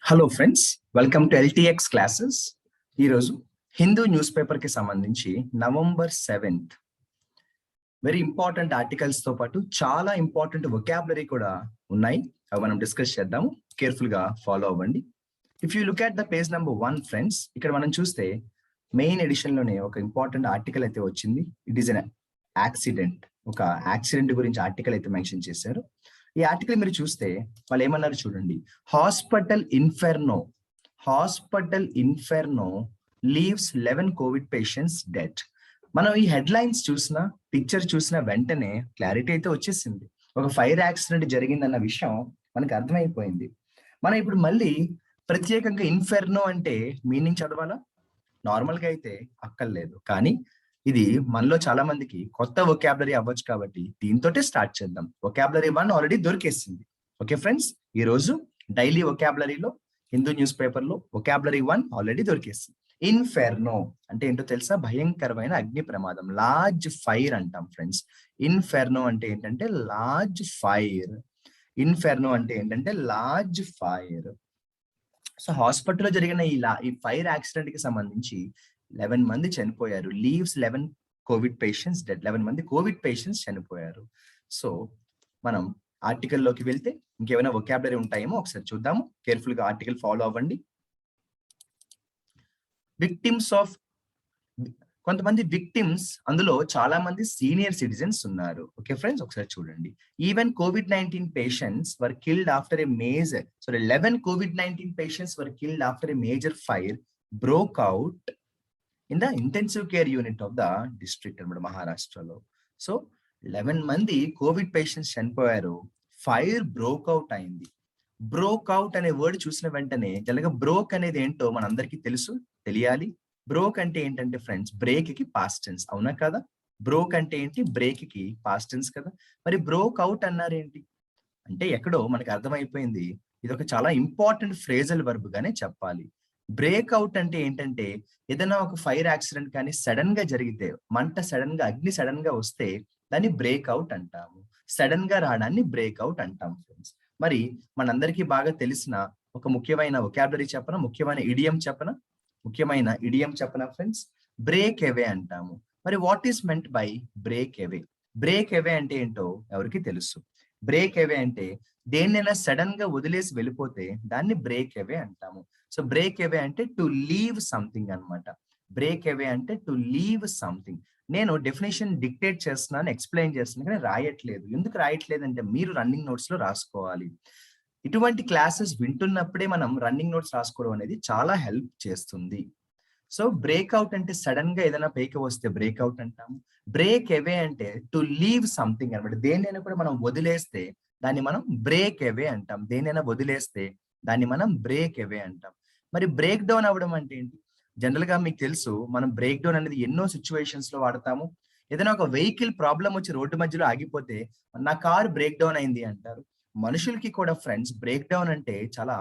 Hello friends, welcome to LTX classes. ఈరోజు Hindu news paper కి సంబంధించి November 7th very important articles తో పాటు చాలా ఇంపార్టెంట్ వొకాబులరీ కూడా ఉన్నాయి. అవి మనం డిస్కస్ చేద్దాము. కేర్ఫుల్ గా ఫాలో అవ్వండి. If you look at the page number 1 friends, ఇక్కడ మనం చూస్తే మెయిన్ ఎడిషన్ లోనే ఒక ఇంపార్టెంట్ ఆర్టికల్ అయితే వచ్చింది. It is an accident. ఒక యాక్సిడెంట్ గురించి ఆర్టికల్ అయితే మెన్షన్ చేశారు. ఈ ఆర్టికల్ మీరు చూస్తే వాళ్ళు ఏమన్నారు చూడండి. Hospital Inferno leaves 11 Covid patients dead. మనం ఈ హెడ్ లైన్స్ చూసినా, పిక్చర్ చూసిన వెంటనే క్లారిటీ అయితే వచ్చేసింది. ఒక ఫైర్ యాక్సిడెంట్ జరిగిందన్న విషయం మనకు అర్థమైపోయింది. మనం ఇప్పుడు మళ్ళీ ప్రత్యేకంగా ఇన్ఫెర్నో అంటే మీనింగ్ చదవాలా? నార్మల్ గా అయితే అక్కర్లేదు. కానీ ఇది మనలో చాలా మందికి కొత్త వొకాబులరీ అవ్వచ్చు కాబట్టి దీంతోటే స్టార్ట్ చేద్దాం. వొకాబులరీ 1 ఆల్రెడీ దొరికేసింది. ఓకే ఫ్రెండ్స్, ఈ రోజు డైలీ వొకాబులరీలో హిందూ న్యూస్ పేపర్ లో వొకాబులరీ 1 ఆల్రెడీ దొరికేసింది. ఇన్ఫెర్నో అంటే ఏంటో తెలుసా? భయంకరమైన అగ్ని ప్రమాదం, లార్జ్ ఫైర్ అంటాం ఫ్రెండ్స్. ఇన్ఫెర్నో అంటే ఏంటంటే లార్జ్ ఫైర్. ఇన్ఫెర్నో అంటే ఏంటంటే లార్జ్ ఫైర్. సో హాస్పిటల్లో జరిగిన ఈ ఫైర్ యాక్సిడెంట్ కి సంబంధించి 11 మంది చనిపోయారు. Leaves 11 Covid patients dead. 11 మంది కోవిడ్ పేషెంట్స్ చనిపోయారు. సో మనం ఆర్టికల్లోకి వెళ్తే ఇంకేమైనా వొకాబులరీ ఉంటాయేమో ఒకసారి చూద్దాము. కేర్ఫుల్ గా ఆర్టికల్ ఫాలో అవ్వండి. విక్టిమ్స్ ఆఫ్ కొంతమంది విక్టిమ్స్, అందులో చాలా మంది సీనియర్ సిటిజన్స్ ఉన్నారు. ఓకే ఫ్రెండ్స్, ఒకసారి చూడండి. Even COVID-19 patients were killed after a major 11 COVID-19 patients were killed after a major fire broke out in the intensive care unit of the district అన్నమాట, మహారాష్ట్రలో. So 11 మంది Covid patients చనిపోయారు. Fire broke out అయింది. Broke out అనే word చూసిన వెంటనే జనరల్గా broke అనేది ఏంటో మనందరికీ తెలియాలి. బ్రోక్ అంటే ఏంటంటే ఫ్రెండ్స్, బ్రేక్ కి పాస్ట్ టెన్స్, అవునా కదా? బ్రోక్ అంటే ఏంటి? బ్రేక్ కి పాస్ట్ టెన్స్ కదా. మరి బ్రోక్ అవుట్ అన్నారు ఏంటి అంటే ఎక్కడో మనకి అర్థమైపోయింది. ఇది ఒక చాలా ఇంపార్టెంట్ ఫ్రేజల్ వర్బ్ గానే చెప్పాలి. బ్రేక్ అవుట్ అంటే ఏంటంటే ఏదైనా ఒక ఫైర్ యాక్సిడెంట్ కానీ సడన్ గా జరిగితే, మంట సడన్ గా, అగ్ని సడన్ గా వస్తే దాన్ని బ్రేక్ అవుట్ అంటాము. సడన్ గా రావడాన్ని బ్రేక్ అవుట్ అంటాం ఫ్రెండ్స్. మరి మనందరికీ బాగా తెలిసిన ఒక ముఖ్యమైన వొకాబులరీ చెప్పనా? ముఖ్యమైన ఇడియం చెప్పనా ఫ్రెండ్స్? బ్రేక్ అవే అంటాము. మరి what is meant by break away? Break away అంటే ఏంటో ఎవరికి తెలుసు? బ్రేక్ అవే అంటే దేన్నైనా సడన్ గా వదిలేసి వెళ్ళిపోతే దాన్ని బ్రేక్ అవే అంటాము. సో బ్రేక్ అవే అంటే టు లీవ్ సంథింగ్ అన్నమాట. బ్రేక్ అవే అంటే టు లీవ్ సంథింగ్. నేను డెఫినేషన్ డిక్టేట్ చేస్తున్నాను, ఎక్స్ప్లెయిన్ చేస్తున్నాను, కానీ రాయట్లేదు. ఎందుకు రాయట్లేదు అంటే మీరు రన్నింగ్ నోట్స్ లో రాసుకోవాలి. ఇటువంటి క్లాసెస్ వింటున్నప్పుడే మనం రన్నింగ్ నోట్స్ రాసుకోవడం అనేది చాలా హెల్ప్ చేస్తుంది. సో బ్రేక్అవుట్ అంటే సడన్ గా ఏదైనా పైకి వస్తే బ్రేక్అవుట్ అంటాము. బ్రేక్ అవే అంటే టు లీవ్ సంథింగ్ అనమాట. దేన్నైనా కూడా మనం వదిలేస్తే దాన్ని మనం బ్రేక్ అవే అంటాం. దేన్నైనా వదిలేస్తే దాన్ని మనం బ్రేక్ అవే అంటాం. మరి బ్రేక్ డౌన్ అవ్వడం అంటే ఏంటి? జనరల్ గా మీకు తెలుసు, మనం బ్రేక్ డౌన్ అనేది ఎన్నో సిచ్యువేషన్స్ లో వాడతాము. ఏదైనా ఒక వెహికల్ ప్రాబ్లం వచ్చి రోడ్డు మధ్యలో ఆగిపోతే నా కార్ బ్రేక్ డౌన్ అయింది అంటారు. మనుషులకి కూడా ఫ్రెండ్స్ బ్రేక్ డౌన్ అంటే చాలా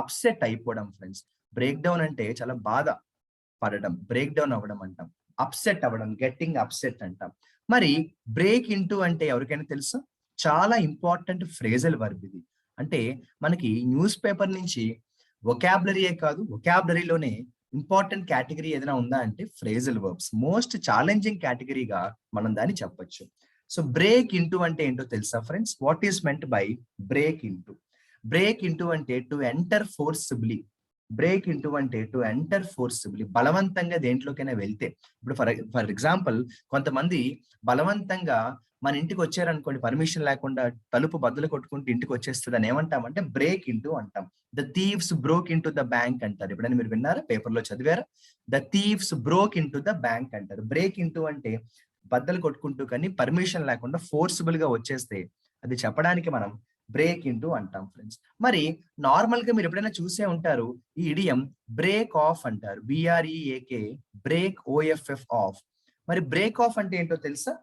అప్సెట్ అయిపోవడం ఫ్రెండ్స్. బ్రేక్ డౌన్ అంటే చాలా బాధ పడడం, బ్రేక్ డౌన్ అవ్వడం అంటాం. అప్సెట్ అవ్వడం, గెట్టింగ్ అప్సెట్ అంటాం. మరి బ్రేక్ ఇంటూ అంటే ఎవరికైనా తెలుసా? చాలా ఇంపార్టెంట్ ఫ్రేజల్ వర్బ్ ఇది. అంటే మనకి న్యూస్ పేపర్ నుంచి వొకాబులరీయే కాదు, వొకాబులరీలోనే ఇంపార్టెంట్ కేటగిరీ ఏదైనా ఉందా అంటే ఫ్రేజల్ వర్బ్స్. మోస్ట్ ఛాలెంజింగ్ కేటగిరీగా మనం దాన్ని చెప్పొచ్చు. సో బ్రేక్ ఇంటూ అంటే ఏంటో తెలుసా friends? What is meant by break into? Break into అంటే to enter forcibly. Break into అంటే టు ఎంటర్ ఫోర్సిబ్లీ, బలవంతంగా దేంట్లోకైనా వెళ్తే. ఇప్పుడు ఫర్ ఎగ్జాంపుల్, కొంతమంది బలవంతంగా మన ఇంటికి వచ్చారనుకోండి, పర్మిషన్ లేకుండా తలుపు బద్దలు కొట్టుకుంటూ ఇంటికి వచ్చేస్తుంది అని ఏమంటామంటే బ్రేక్ ఇంటూ అంటాం. The thieves broke into the bank అంటారు. ఎప్పుడైనా మీరు విన్నారా? పేపర్లో చదివారా? The thieves broke into the bank అంటారు. బ్రేక్ ఇంటూ అంటే బద్దలు కొట్టుకుంటూ కానీ పర్మిషన్ లేకుండా ఫోర్సిబుల్ గా వచ్చేస్తే అది చెప్పడానికి మనం బ్రేక్ ఇంటూ అంటాం ఫ్రెండ్స్. మరి నార్మల్ గా మీరు ఎప్పుడైనా చూసే ఉంటారు, ఈ ఇడియం బ్రేక్ ఆఫ్ అంటారు. BREAK, break OFF of. మరి బ్రేక్ ఆఫ్ అంటే ఏంటో తెలుసా?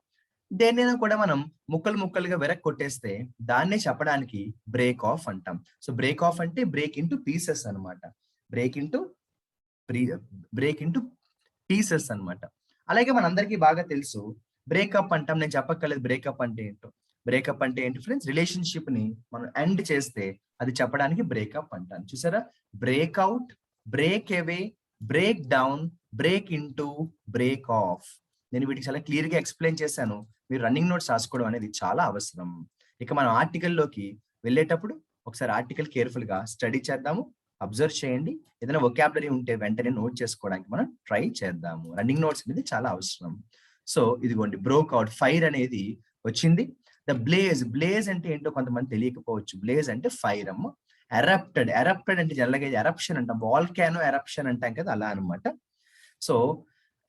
దేన్నైనా కూడా మనం ముక్కలు ముక్కలుగా వెరక్ కొట్టేస్తే దాన్నే చెప్పడానికి బ్రేక్ ఆఫ్ అంటాం. సో బ్రేక్ ఆఫ్ అంటే బ్రేక్ ఇంటూ పీసెస్ అనమాట. Break into break into pieces అన్నమాట. అలాగే మనందరికీ బాగా తెలుసు బ్రేకప్ అంటాం. నేను చెప్పక్కర్లేదు బ్రేకప్ అంటే ఏంటో. బ్రేకప్ అంటే ఏంటి ఫ్రెండ్స్? రిలేషన్షిప్ ని మనం ఎండ్ చేస్తే అది చెప్పడానికి బ్రేకప్ అంటాను. చూసారా? Breakout, break away, break down, break into, break of. నేను వీటికి చాలా క్లియర్ గా ఎక్స్ప్లెయిన్ చేశాను. మీరు రన్నింగ్ నోట్స్ రాసుకోవడం అనేది చాలా అవసరం. ఇక మనం ఆర్టికల్లోకి వెళ్ళేటప్పుడు ఒకసారి ఆర్టికల్ కేర్ఫుల్ గా స్టడీ చేద్దాము, అబ్జర్వ్ చేయండి. ఏదైనా వొకాబులరీ ఉంటే వెంటనే నోట్ చేసుకోవడానికి మనం ట్రై చేద్దాము. రన్నింగ్ నోట్స్ అనేది చాలా అవసరం. సో ఇదిగోండి, బ్రోక్ అవుట్, ఫైర్ అనేది వచ్చింది. ద బ్లేజ్, బ్లేజ్ అంటే ఏంటో కొంతమంది తెలియకపోవచ్చు. బ్లేజ్ అంటే ఫైర్ అమ్మ. ఎరప్టెడ్, ఎరప్టెడ్ అంటే జనరల్గా ఎరప్షన్ అంటాం, వాల్కానో ఎరప్షన్ అంటాం కదా, అలా అనమాట. So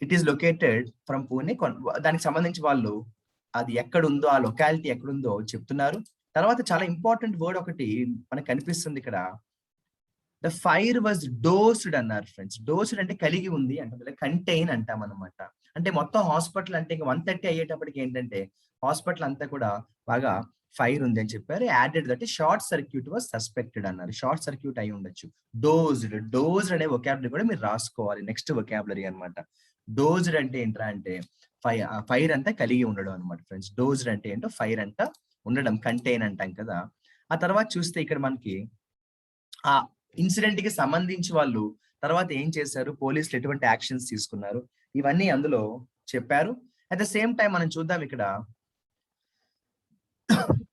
it is located from Pune. దానికి సంబంధించి వాళ్ళు అది ఎక్కడుందో, ఆ లొకాలిటీ ఎక్కడుందో చెప్తున్నారు. తర్వాత చాలా ఇంపార్టెంట్ వర్డ్ ఒకటి మనకు కనిపిస్తుంది ఇక్కడ. ద ఫైర్ వాజ్ డోస్డ్ అన్నారు ఫ్రెండ్స్. డోస్డ్ అంటే కలిగి ఉంది అంటాం, కంటైన్ అంటాం అనమాట. అంటే మొత్తం హాస్పిటల్ అంటే ఇంకా 1:30 అయ్యేటప్పటికి ఏంటంటే హాస్పిటల్ అంతా కూడా బాగా ఫైర్ ఉంది అని చెప్పారు. Added that short circuit was suspected అన్నారు. షార్ట్ సర్క్యూట్ అయి ఉండొచ్చు. డోజ్డ్, డోజ్డ్ అనే వొకాబులరీ కూడా మీరు రాసుకోవాలి. నెక్స్ట్ వొకాబులరీ అన్నమాట. డోజ్డ్ అంటే ఏంట్రా అంటే ఫైర్ అంతా కలిగి ఉండడం అనమాట ఫ్రెండ్స్. డోజ్డ్ అంటే ఏంటో ఫైర్ అంతా ఉండడం, కంటైన్ అంటాం కదా. ఆ తర్వాత చూస్తే ఇక్కడ మనకి ఆ ఇన్సిడెంట్ కి సంబంధించి వాళ్ళు తర్వాత ఏం చేశారు, పోలీసులు ఎటువంటి యాక్షన్స్ తీసుకున్నారు, ఇవన్నీ అందులో చెప్పారు. అట్ ద సేమ్ టైం మనం చూద్దాం ఇక్కడ.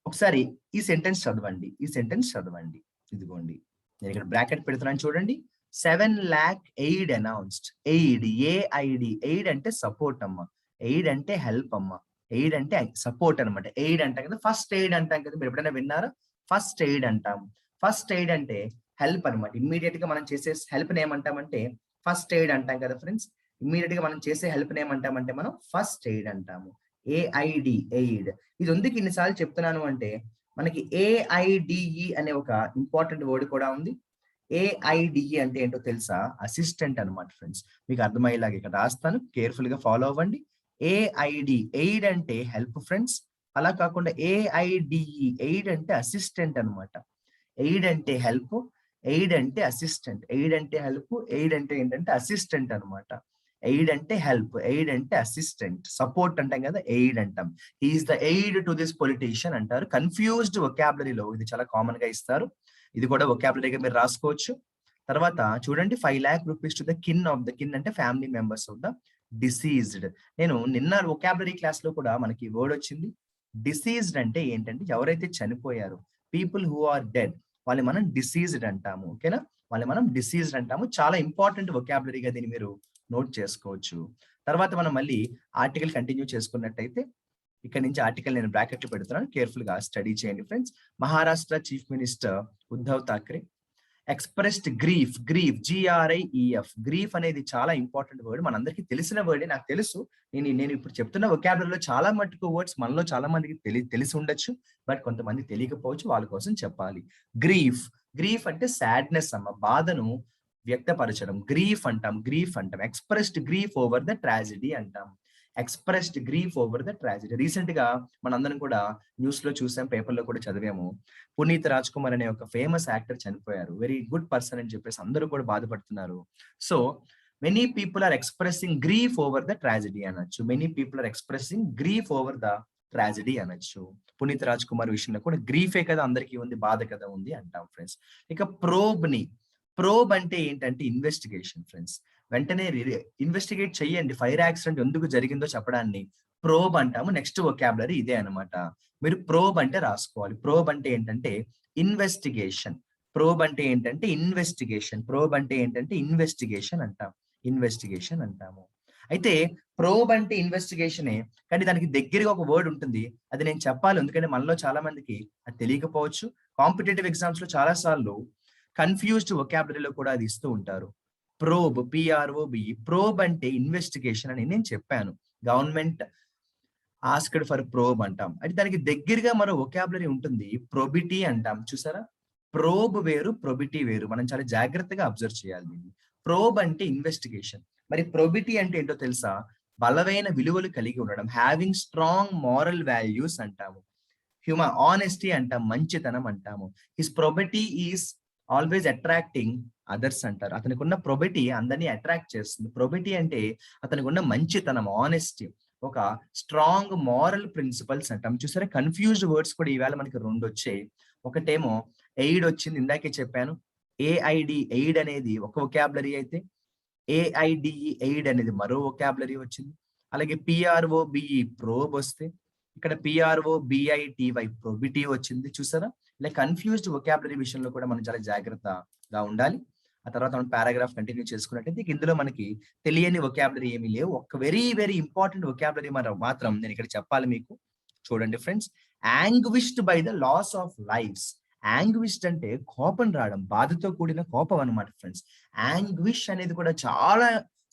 ఒకసారి ఈ సెంటెన్స్ చదవండి, ఈ సెంటెన్స్ చదవండి. ఇదిగోండి, నేను ఇక్కడ బ్రాకెట్ పెడుతున్నాను చూడండి. 7 lakh aid announced. Aid, AID, aid అంటే సపోర్ట్ అమ్మ, ఎయిడ్ అంటే హెల్ప్ అమ్మ, ఎయిడ్ అంటే సపోర్ట్ అనమాట. ఎయిడ్ అంటాం కదా, ఫస్ట్ ఎయిడ్ అంటాం కదా, మీరు ఎప్పుడైనా విన్నారా? ఫస్ట్ ఎయిడ్ అంటాం. ఫస్ట్ ఎయిడ్ అంటే హెల్ప్ అనమాట. ఇమ్మీడియట్ గా మనం చేసే హెల్ప్ ఏమంటామంటే ఫస్ట్ ఎయిడ్ అంటాం కదా ఫ్రెండ్స్. ఇమ్మీడియట్ గా మనం చేసే హెల్ప్ ఏమంటామంటే మనం ఫస్ట్ ఎయిడ్ అంటాము. AID, aid. ఇది ఎందుకు ఇన్నిసార్లు చెప్తున్నాను అంటే మనకి ఏఐడిఈ అనే ఒక ఇంపార్టెంట్ వర్డ్ కూడా ఉంది. ఏఐడిఈ అంటే ఏంటో తెలుసా? అసిస్టెంట్ అనమాట ఫ్రెండ్స్. మీకు అర్థమయ్యేలాగా ఇక్కడ రాస్తాను, కేర్ఫుల్ గా ఫాలో అవ్వండి. ఏఐడి, ఎయిడ్ అంటే హెల్ప్ ఫ్రెండ్స్. అలా కాకుండా ఏఐడిఈ, ఎయిడ్ అంటే అసిస్టెంట్ అనమాట. ఎయిడ్ అంటే హెల్ప్, ఎయిడ్ అంటే అసిస్టెంట్. ఎయిడ్ అంటే హెల్ప్, ఎయిడ్ అంటే ఏంటంటే అసిస్టెంట్ అనమాట. ఎయిడ్ అంటే హెల్ప్, ఎయిడ్ అంటే అసిస్టెంట్. సపోర్ట్ అంటాం కదా, ఎయిడ్ అంటాం. Is the aid to this politician అంటారు. కన్ఫ్యూజ్డ్ వొకాబులరీలో ఇది చాలా కామన్ గా ఇస్తారు. ఇది కూడా వొకాబులరీగా మీరు రాసుకోవచ్చు. తర్వాత చూడండి, 5 lakh rupees to the kin of the, kin అంటే family members of the deceased. నేను నిన్న వొకాబులరీ క్లాస్ లో కూడా మనకి వర్డ్ వచ్చింది. డిసీజ్డ్ అంటే ఏంటంటే ఎవరైతే చనిపోయారో, పీపుల్ హూ ఆర్ డెడ్, వాళ్ళని మనం డిసీజ్డ్ అంటాము. ఓకేనా? వాళ్ళని మనం డిసీజ్డ్ అంటాము. చాలా ఇంపార్టెంట్ వొకాబులరీగా దీన్ని మీరు నోట్ చేసుకోవచ్చు. తర్వాత మనం మళ్ళీ ఆర్టికల్ కంటిన్యూ చేసుకున్నట్టయితే, ఇక్కడ నుంచి ఆర్టికల్ నేను బ్రాకెట్లు పెడుతున్నాను, కేర్ఫుల్ గా స్టడీ చేయండి friends. Maharashtra chief minister Uddhav Thackeray expressed grief, grief, GRIEF. Grief అనేది చాలా ఇంపార్టెంట్ వర్డ్, మనందరికీ తెలిసిన వర్డే, నాకు తెలుసు. నేను ఇప్పుడు చెప్తున్న వొకాబులరీలో చాలా మటుకు వర్డ్స్ మనలో చాలా మందికి తెలిసి ఉండొచ్చు, బట్ కొంతమంది తెలియకపోవచ్చు, వాళ్ళ కోసం చెప్పాలి. గ్రీఫ్, గ్రీఫ్ అంటే సాడ్నెస్ అమ్మ, బాధను వ్యక్తపరచడం, గ్రీఫ్ అంటాం, గ్రీఫ్ అంటాం. Expressed grief over the tragedy అంటాం. Expressed grief over the tragedy. Recent గా మనందరం కూడా న్యూస్ లో చూసాం, పేపర్ లో కూడా చదివాము. పునీత్ రాజ్ కుమార్ అనే ఒక ఫేమస్ యాక్టర్ చనిపోయారు. వెరీ గుడ్ పర్సన్ అని చెప్పేసి అందరూ కూడా బాధపడుతున్నారు. So many people are expressing grief over the tragedy అనొచ్చు. Many people are expressing grief over the tragedy అనొచ్చు. పునీత్ రాజ్ కుమార్ విషయంలో కూడా గ్రీఫే కదా అందరికీ ఉంది, బాధ కదా ఉంది అంటాం ఫ్రెండ్స్. ఇక ప్రోబ్ ని, ప్రోబ్ అంటే ఏంటంటే ఇన్వెస్టిగేషన్ ఫ్రెండ్స్. వెంటనే ఇన్వెస్టిగేట్ చెయ్యండి, ఫైర్ యాక్సిడెంట్ ఎందుకు జరిగిందో చెప్పడాన్ని ప్రోబ్ అంటాము. నెక్స్ట్ వొకాబులరీ ఇదే అనమాట. మీరు ప్రోబ్ అంటే రాసుకోవాలి. ప్రోబ్ అంటే ఏంటంటే ఇన్వెస్టిగేషన్. ప్రోబ్ అంటే ఏంటంటే ఇన్వెస్టిగేషన్. ప్రోబ్ అంటే ఏంటంటే ఇన్వెస్టిగేషన్ అంటాం, ఇన్వెస్టిగేషన్ అంటాము. అయితే ప్రోబ్ అంటే ఇన్వెస్టిగేషనే, కానీ దానికి దగ్గరగా ఒక వర్డ్ ఉంటుంది, అది నేను చెప్పాలి ఎందుకంటే మనలో చాలా మందికి అది తెలియకపోవచ్చు. కాంపిటేటివ్ ఎగ్జామ్స్ లో చాలా సార్లు కన్ఫ్యూజ్డ్ వొకాబులరీలో కూడా అది ఇస్తూ ఉంటారు. Probe, PROB. ప్రోబ్ అంటే ఇన్వెస్టిగేషన్ అని నేను చెప్పాను. గవర్నమెంట్ ఆస్క్డ్ ఫర్ ప్రోబ్ అంటాం. అంటే దానికి దగ్గరగా మరో వొకాబులరీ ఉంటుంది, ప్రొబిటీ అంటాం. చూసారా? ప్రోబ్ వేరు, ప్రొబిటీ వేరు. మనం చాలా జాగ్రత్తగా అబ్జర్వ్ చేయాలి దీన్ని. ప్రోబ్ అంటే ఇన్వెస్టిగేషన్, మరి ప్రొబిటీ అంటే ఏంటో తెలుసా? బలమైన విలువలు కలిగి ఉండడం, హ్యావింగ్ స్ట్రాంగ్ మారల్ వాల్యూస్ అంటాము. హ్యూమన్ ఆనెస్టీ అంటాం, మంచితనం అంటాము. His probity is always attracting others అంటారు. అతనికి ఉన్న ప్రొబిటీ అందరినీ అట్రాక్ట్ చేస్తుంది. ప్రొబిటీ అంటే అతనికి ఉన్న మంచితనం, ఆనెస్టీ. ఒక స్ట్రాంగ్ మారల్ ప్రిన్సిపల్స్ అంటాం. చూసారా కన్‌ఫ్యూజ్డ్ వర్డ్స్ కూడా ఈవేళ మనకి 2 వచ్చాయి. ఒకటేమో ఎయిడ్ వచ్చింది ఇందాకే చెప్పాను. ఏఐడి ఎయిడ్ అనేది ఒక వొకాబులరీ అయితే, ఏఐడిఈ ఎయిడ్ అనేది మరో వొకాబులరీ వచ్చింది. అలాగే పిఆర్ఓబిఈ ప్రోబ్ వస్తే, ఇక్కడ పిఆర్ఓబిఐటివై ప్రొబిటీ వచ్చింది. చూసారా? ఇలా కన్‌ఫ్యూజ్డ్ వొకాబులరీ విషయంలో కూడా మనం చాలా జాగ్రత్తగా ఉండాలి. ఆ తర్వాత మనం పారాగ్రాఫ్ కంటిన్యూ చేసుకున్నట్టయితే ఇందులో మనకి తెలియని వొకాబులరీ ఏమీ లేవు. ఒక వెరీ వెరీ ఇంపార్టెంట్ వొకాబులరీ మాత్రం నేను ఇక్కడ చెప్పాలి మీకు. చూడండి friends, anguished by the loss of lives. Anguished అంటే కోపం రావడం, బాధతో కూడిన కోపం అన్నమాట ఫ్రెండ్స్. యాంగ్విష్ అనేది కూడా చాలా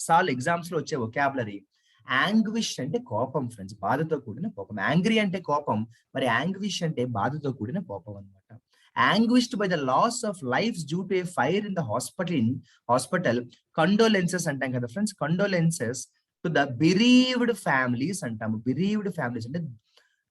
సార్లు ఎగ్జామ్స్ లో వచ్చే వొకాబులరీ. యాంగ్విష్ అంటే కోపం ఫ్రెండ్స్, బాధతో కూడిన కోపం. యాంగ్రీ అంటే కోపం, మరి యాంగ్విష్ అంటే బాధతో కూడిన కోపం అన్నమాట. Anguished by the loss of lives due to a fire in the hospital, condolences అంటాం కదా friends. condolences to the bereaved families అంటాము. bereaved families అంటే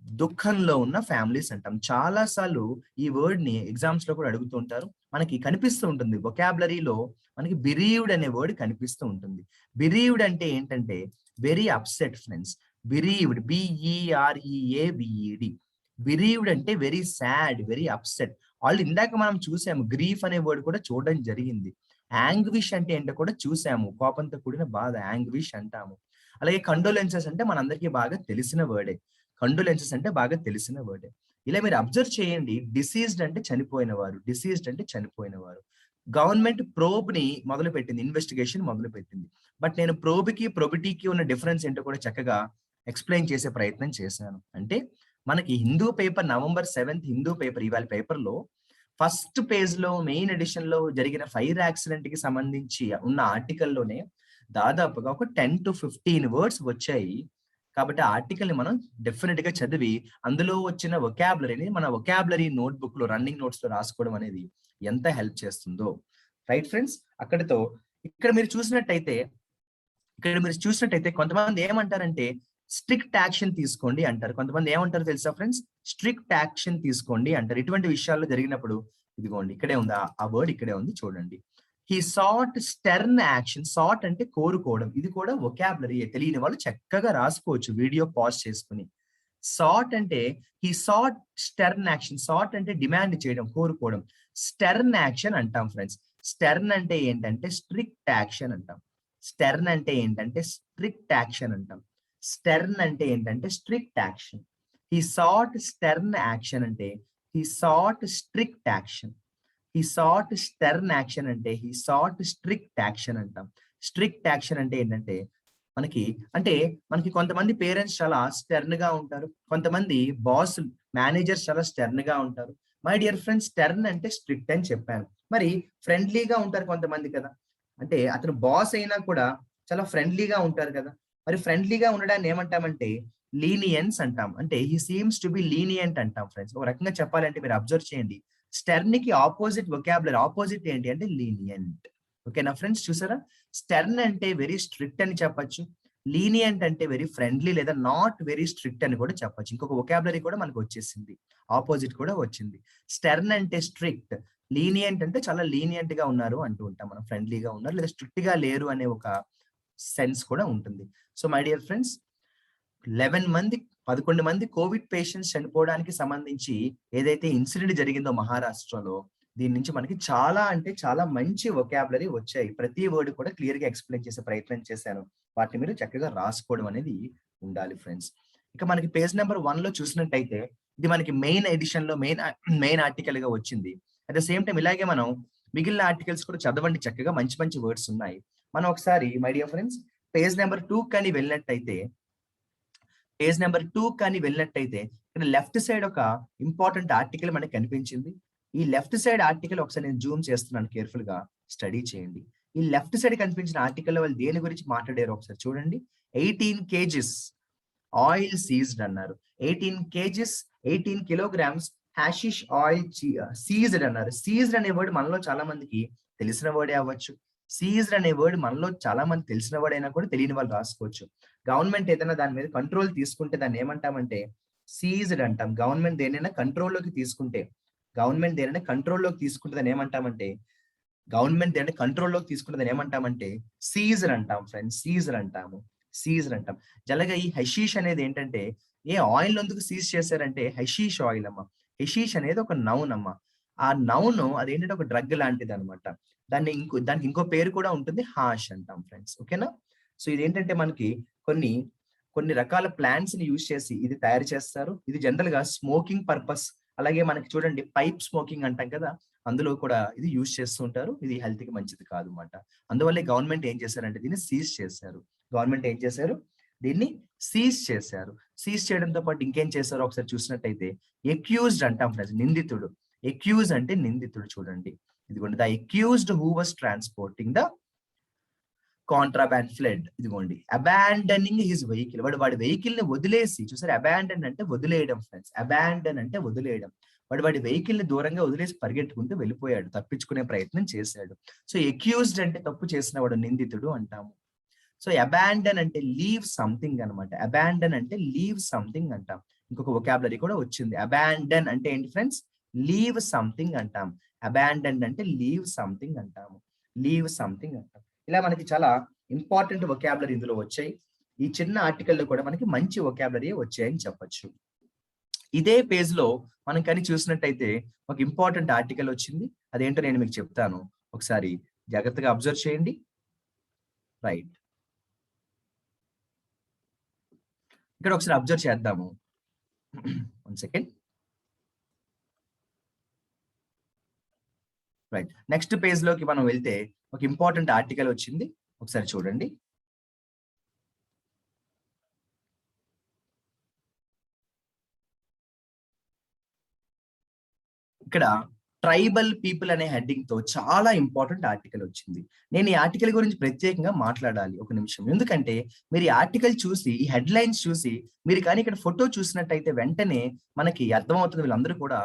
దుఃఖంలో ఉన్న ఫ్యామిలీస్ అంటాం. చాలా సార్లు ఈ వర్డ్ ని ఎగ్జామ్స్ లో కూడా అడుగుతూ ఉంటారు. మనకి కనిపిస్తూ ఉంటుంది వొకాబులరీలో, మనకి బిరీవ్డ్ అనే వర్డ్ కనిపిస్తూ ఉంటుంది. బిరీవ్డ్ అంటే ఏంటంటే వెరీ అప్సెట్ ఫ్రెండ్స్. బిరీవ్డ్ బిఈఆర్ఈఏవిఈడి. బిరీవ్డ్ అంటే వెరీ సాడ్, వెరీ అప్సెట్. వాళ్ళు ఇందాక మనం చూసాము, గ్రీఫ్ అనే వర్డ్ కూడా చూడడం జరిగింది. యాంగ్విష్ అంటే ఏంటో కూడా చూసాము, కోపంతో కూడిన బాధ, యాంగ్విష్ అంటాము. అలాగే కండోలెన్సెస్ అంటే మనందరికీ బాగా తెలిసిన వర్డే. కండోలెన్సెస్ అంటే బాగా తెలిసిన వర్డే. ఇలా మీరు అబ్జర్వ్ చేయండి. డిసీజ్డ్ అంటే చనిపోయిన వారు, డిసీజ్డ్ అంటే చనిపోయిన వారు. గవర్నమెంట్ ప్రోబ్ ని మొదలు పెట్టింది, ఇన్వెస్టిగేషన్ మొదలు పెట్టింది. బట్ నేను ప్రోబ్కి ప్రొబిటీకి ఉన్న డిఫరెన్స్ ఏంటో కూడా చక్కగా ఎక్స్ప్లెయిన్ చేసే ప్రయత్నం చేశాను. అంటే మనకి Hindu paper November 7th Hindu paper, ఇవాళ పేపర్ లో ఫస్ట్ పేజ్ లో మెయిన్ ఎడిషన్ లో జరిగిన ఫైర్ యాక్సిడెంట్ కి సంబంధించి ఉన్న ఆర్టికల్ లోనే దాదాపుగా ఒక 10 to 15 వర్డ్స్ వచ్చాయి. కాబట్టి ఆ ఆర్టికల్ ని మనం డెఫినెట్ గా చదివి అందులో వచ్చిన వొకాబులరీని మన వొకాబులరీ నోట్బుక్ లో, రన్నింగ్ నోట్స్ లో రాసుకోవడం అనేది ఎంత హెల్ప్ చేస్తుందో. రైట్ ఫ్రెండ్స్, అక్కడితో ఇక్కడ మీరు చూసినట్టయితే కొంతమంది ఏమంటారంటే స్ట్రిక్ట్ యాక్షన్ తీసుకోండి అంటారు. కొంతమంది ఏమంటారు తెలుసా ఫ్రెండ్స్? స్ట్రిక్ట్ యాక్షన్ తీసుకోండి అంటారు. ఇటువంటి విషయాల్లో జరిగినప్పుడు ఇదిగోండి ఇక్కడే ఉంది, ఆ వర్డ్ ఇక్కడే ఉంది చూడండి. He sought stern action. Sought అంటే కోరుకోవడం. ఇది కూడా వొకాబులరీ. తెలియని వాళ్ళు చక్కగా రాసుకోవచ్చు వీడియో పాజ్ చేసుకుని. సాట్ అంటే he sought stern action. Sought అంటే డిమాండ్ చేయడం, కోరుకోవడం. స్టెర్న్ యాక్షన్ అంటాం ఫ్రెండ్స్. స్టెర్న్ అంటే ఏంటంటే స్ట్రిక్ట్ యాక్షన్ అంటాం. స్టెర్న్ అంటే ఏంటంటే స్ట్రిక్ట్ యాక్షన్ అంటాం. స్టెర్న్ అంటే ఏంటంటే strict action. He sought stern action అంటే he sought strict action. He sought stern action అంటే హీ సాట్ స్ట్రిక్ట్ యాక్షన్ అంటాం. స్ట్రిక్ట్ యాక్షన్ అంటే ఏంటంటే మనకి కొంతమంది పేరెంట్స్ చాలా స్టెర్న్ గా ఉంటారు, కొంతమంది బాస్ మేనేజర్స్ చాలా స్టెర్న్ గా ఉంటారు. మై డియర్ ఫ్రెండ్స్, స్టెర్న్ అంటే స్ట్రిక్ట్ అని చెప్పాను. మరి ఫ్రెండ్లీగా ఉంటారు కొంతమంది కదా, అంటే అతను బాస్ అయినా కూడా చాలా ఫ్రెండ్లీగా ఉంటారు కదా. మరి ఫ్రెండ్లీగా ఉండడాన్ని ఏమంటామంటే లీనియన్స్ అంటాం. అంటే he seems to be lenient అంటాం ఫ్రెండ్స్. ఒక రకంగా చెప్పాలంటే మీరు అబ్జర్వ్ చేయండి, స్టెర్న్ కి ఆపోజిట్ వొకాబులరీ, ఆపోజిట్ ఏంటి అంటే లీనియంట్. ఓకేనా ఫ్రెండ్స్, చూసారా? స్టెర్న్ అంటే వెరీ స్ట్రిక్ట్ అని చెప్పొచ్చు, లీనియంట్ అంటే వెరీ ఫ్రెండ్లీ లేదా నాట్ వెరీ స్ట్రిక్ట్ అని కూడా చెప్పొచ్చు. ఇంకొక వొకాబులరీ కూడా మనకు వచ్చేసింది, ఆపోజిట్ కూడా వచ్చింది. స్టెర్న్ అంటే స్ట్రిక్ట్, లీనియంట్ అంటే చాలా లీనియంట్ గా ఉన్నారు అంటూ ఉంటాం మనం, ఫ్రెండ్లీగా ఉన్నారు లేదా స్ట్రిక్ట్ గా లేరు అనే ఒక సెన్స్ కూడా ఉంటుంది. సో మై డియర్ ఫ్రెండ్స్, 11 మంది కోవిడ్ పేషెంట్స్ చనిపోవడానికి సంబంధించి ఏదైతే ఇన్సిడెంట్ జరిగిందో మహారాష్ట్రలో, దీని నుంచి మనకి చాలా అంటే చాలా మంచి వొకాబులరీ వచ్చాయి. ప్రతి వర్డ్ కూడా క్లియర్ గా ఎక్స్ప్లెయిన్ చేసే ప్రయత్నం చేశాను. వాటిని మీరు చక్కగా రాసుకోవడం అనేది ఉండాలి ఫ్రెండ్స్. ఇక మనకి పేజ్ నెంబర్ 1 లో చూసినట్టయితే ఇది మనకి మెయిన్ ఎడిషన్ లో మెయిన్ ఆర్టికల్ గా వచ్చింది. అట్ ద సేమ్ టైం ఇలాగే మనం మిగిలిన ఆర్టికల్స్ కూడా చదవండి, చక్కగా మంచి మంచి వర్డ్స్ ఉన్నాయి. మనం ఒకసారి my dear friends page number 2 కానీ వెళ్ళినట్టయితే ఇక్కడ లెఫ్ట్ సైడ్ ఒక ఇంపార్టెంట్ ఆర్టికల్ మనకి కనిపించింది. ఈ లెఫ్ట్ సైడ్ ఆర్టికల్ ఒకసారి నేను జూమ్ చేస్తున్నాను, కేర్ఫుల్ గా స్టడీ చేయండి. ఈ లెఫ్ట్ సైడ్ కనిపించిన ఆర్టికల్ వాళ్ళు దేని గురించి మాట్లాడారు ఒకసారి చూడండి. 18 kgs ఆయిల్ సీజ్డ్ అన్నారు. 18 kilograms హాషిష్ ఆయిల్ సీజ్డ్ అన్నారు. సీజ్డ్ అనే వర్డ్ మనలో చాలా మందికి తెలిసిన వర్డే అవ్వచ్చు. సీజ్డ్ అనే వర్డ్ మనలో చాలా మంది తెలిసిన వర్డ్ అయినా కూడా తెలియని వాళ్ళు రాసుకోవచ్చు. గవర్నమెంట్ ఏదైనా దాని మీద కంట్రోల్ తీసుకుంటే దాన్ని ఏమంటామంటే సీజ్డ్ అంటాం. గవర్నమెంట్ దేనైనా కంట్రోల్లోకి తీసుకుంటే దాన్ని ఏమంటామంటే సీజర్ అంటాం ఫ్రెండ్స్, సీజర్ అంటాము. సీజ్డ్ అంటాం. జనరల్‌గా ఈ హషీష్ అనేది ఏంటంటే ఆయిల్ ఎందుకు సీజ్ చేశారంటే హషీష్ ఆయిల్ అమ్మ. హషీష్ అనేది ఒక నౌన్ అమ్మ. ఆ నౌన్ అదేంటంటే ఒక డ్రగ్ లాంటిదనమాట. దానికి ఇంకో పేరు కూడా ఉంటుంది. హాష్ అంటాం ఫ్రెండ్స్. ఓకేనా? సో ఇదేంటంటే మనకి కొన్ని కొన్ని రకాల ప్లాంట్స్‌ని యూజ్ చేసి ఇది తయారు చేస్తారు. ఇది జనరల్‌గా స్మోకింగ్ పర్పస్, అలాగే మనకి చూడండి పైప్ స్మోకింగ్ అంటాం కదా! అందులో కూడా ఇది యూజ్ చేస్తూ ఉంటారు. ఇది హెల్త్‌కి మంచిది కాదన్నమాట. అందువల్లే గవర్నమెంట్ ఏం చేశారంటే దీన్ని సీజ్ చేశారు. గవర్నమెంట్ ఏం చేశారు? దీన్ని సీజ్ చేశారు. సీజ్ చేయడంతో పాటు ఇంకేం చేశారో ఒకసారి చూసినట్టయితే అక్యూజ్డ్ అంటాం ఫ్రెండ్స్. నిందితుడు. అక్యూజ్ అంటే నిందితుడు చూడండి. ఇదిగోండి the accused who was transporting the contraband fled. ఇదిగోండి అబాండనింగ్ హిస్ వెహికల్. వాడి వెహికల్ ని వదిలేసి, చూసారు అబాండన్ అంటే వదిలేయడం ఫ్రెండ్స్. అబాండన్ అంటే వదిలేయడం. వాడి వెహికల్ ని దూరంగా వదిలేసి పరిగెట్టుకుంటూ వెళ్ళిపోయాడు. తప్పించుకునే ప్రయత్నం చేశాడు. సో అక్యూజ్డ్ అంటే తప్పు చేసిన వాడు, నిందితుడు అంటాము. సో అబాండన్ అంటే లీవ్ సంథింగ్ అన్నమాట. అబాండన్ అంటే లీవ్ సంథింగ్ అంటాం. ఇంకొక వొకాబులరీ కూడా వచ్చింది. అబాండన్ అంటే ఏంటి ఫ్రెండ్స్? లీవ్ సంథింగ్ అంటాం. అబాండన్ అంటే లీవ్ సంథింగ్ అంటాము. లీవ్ సంథింగ్ అంటాం. ఇలా మనకి చాలా ఇంపార్టెంట్ వొకాబులరీ ఇందులో వచ్చాయి. ఈ చిన్న ఆర్టికల్లో కూడా మనకి మంచి వొకాబులరీ వచ్చాయని చెప్పొచ్చు. ఇదే పేజ్ లో మనం కానీ చూసినట్టయితే ఒక ఇంపార్టెంట్ ఆర్టికల్ వచ్చింది. అదేంటో నేను మీకు చెప్తాను. ఒకసారి జాగ్రత్తగా అబ్జర్వ్ చేయండి. రైట్, ఇక్కడ ఒకసారి అబ్జర్వ్ చేద్దాము. One second. Right, next page లోకి మనం వెళ్తే ఒక ఇంపార్టెంట్ ఆర్టికల్ వచ్చింది. ఒకసారి చూడండి. ఇక్కడ ట్రైబల్ పీపుల్ అనే హెడ్డింగ్ తో చాలా ఇంపార్టెంట్ ఆర్టికల్ వచ్చింది. నేను ఈ ఆర్టికల్ గురించి ప్రత్యేకంగా మాట్లాడాలి ఒక నిమిషం. ఎందుకంటే మీరు ఈ ఆర్టికల్ చూసి, ఈ హెడ్ లైన్స్ చూసి, మీరు కానీ ఇక్కడ ఫోటో చూసినట్టయితే వెంటనే మనకి అర్థమవుతుంది వీళ్ళందరూ కూడా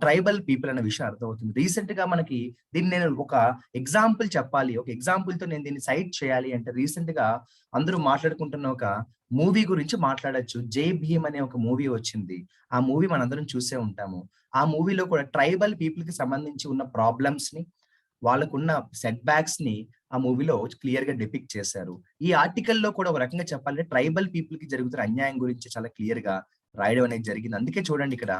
ట్రైబల్ పీపుల్ అనే విషయం అర్థమవుతుంది. రీసెంట్ గా మనకి దీన్ని నేను ఒక ఎగ్జాంపుల్ చెప్పాలి, ఒక ఎగ్జాంపుల్ తో నేను దీన్ని సైట్ చేయాలి అంటే రీసెంట్ గా అందరూ మాట్లాడుకుంటున్న ఒక మూవీ గురించి మాట్లాడొచ్చు. జై భీమ్ అనే ఒక మూవీ వచ్చింది. ఆ మూవీ మనందరం చూసే ఉంటాము. ఆ మూవీలో కూడా ట్రైబల్ పీపుల్ కి సంబంధించి ఉన్న ప్రాబ్లమ్స్ ని, వాళ్ళకున్న సెట్ బ్యాక్స్ ని ఆ మూవీలో క్లియర్ గా డిపిక్ట్ చేశారు. ఈ ఆర్టికల్లో కూడా ఒక రకంగా చెప్పాలంటే ట్రైబల్ పీపుల్ కి జరుగుతున్న అన్యాయం గురించి చాలా క్లియర్ గా రాయడం అనేది జరిగింది. అందుకే చూడండి ఇక్కడ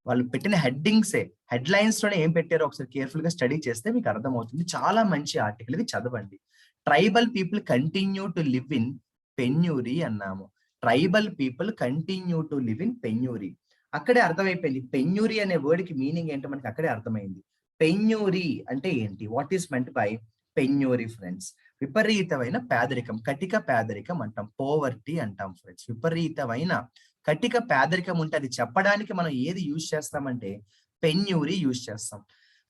వాళ్ళు పెట్టిన హెడ్ లైన్స్ లోనే ఏం పెట్టారో ఒకసారి కేర్ఫుల్ గా స్టడీ చేస్తే మీకు అర్థమవుతుంది. చాలా మంచి ఆర్టికల్, ఇది చదవండి. Tribal people continue to live in penury అన్నాము. Tribal people continue to live in penury. అక్కడే అర్థమైపోయింది. పెన్యూరీ అనే వర్డ్ కి మీనింగ్ ఏంటో మనకి అక్కడే అర్థమైంది. పెన్యూరీ అంటే ఏంటి? What is meant by penury friends? విపరీతమైన పేదరికం, కటిక పేదరికం అంటాం. పోవర్టీ అంటాం ఫ్రెండ్స్. విపరీతమైన కటిక పేదరికం ఉంటే అది చెప్పడానికి మనం ఏది యూజ్ చేస్తామంటే పెన్యూరీ యూజ్ చేస్తాం.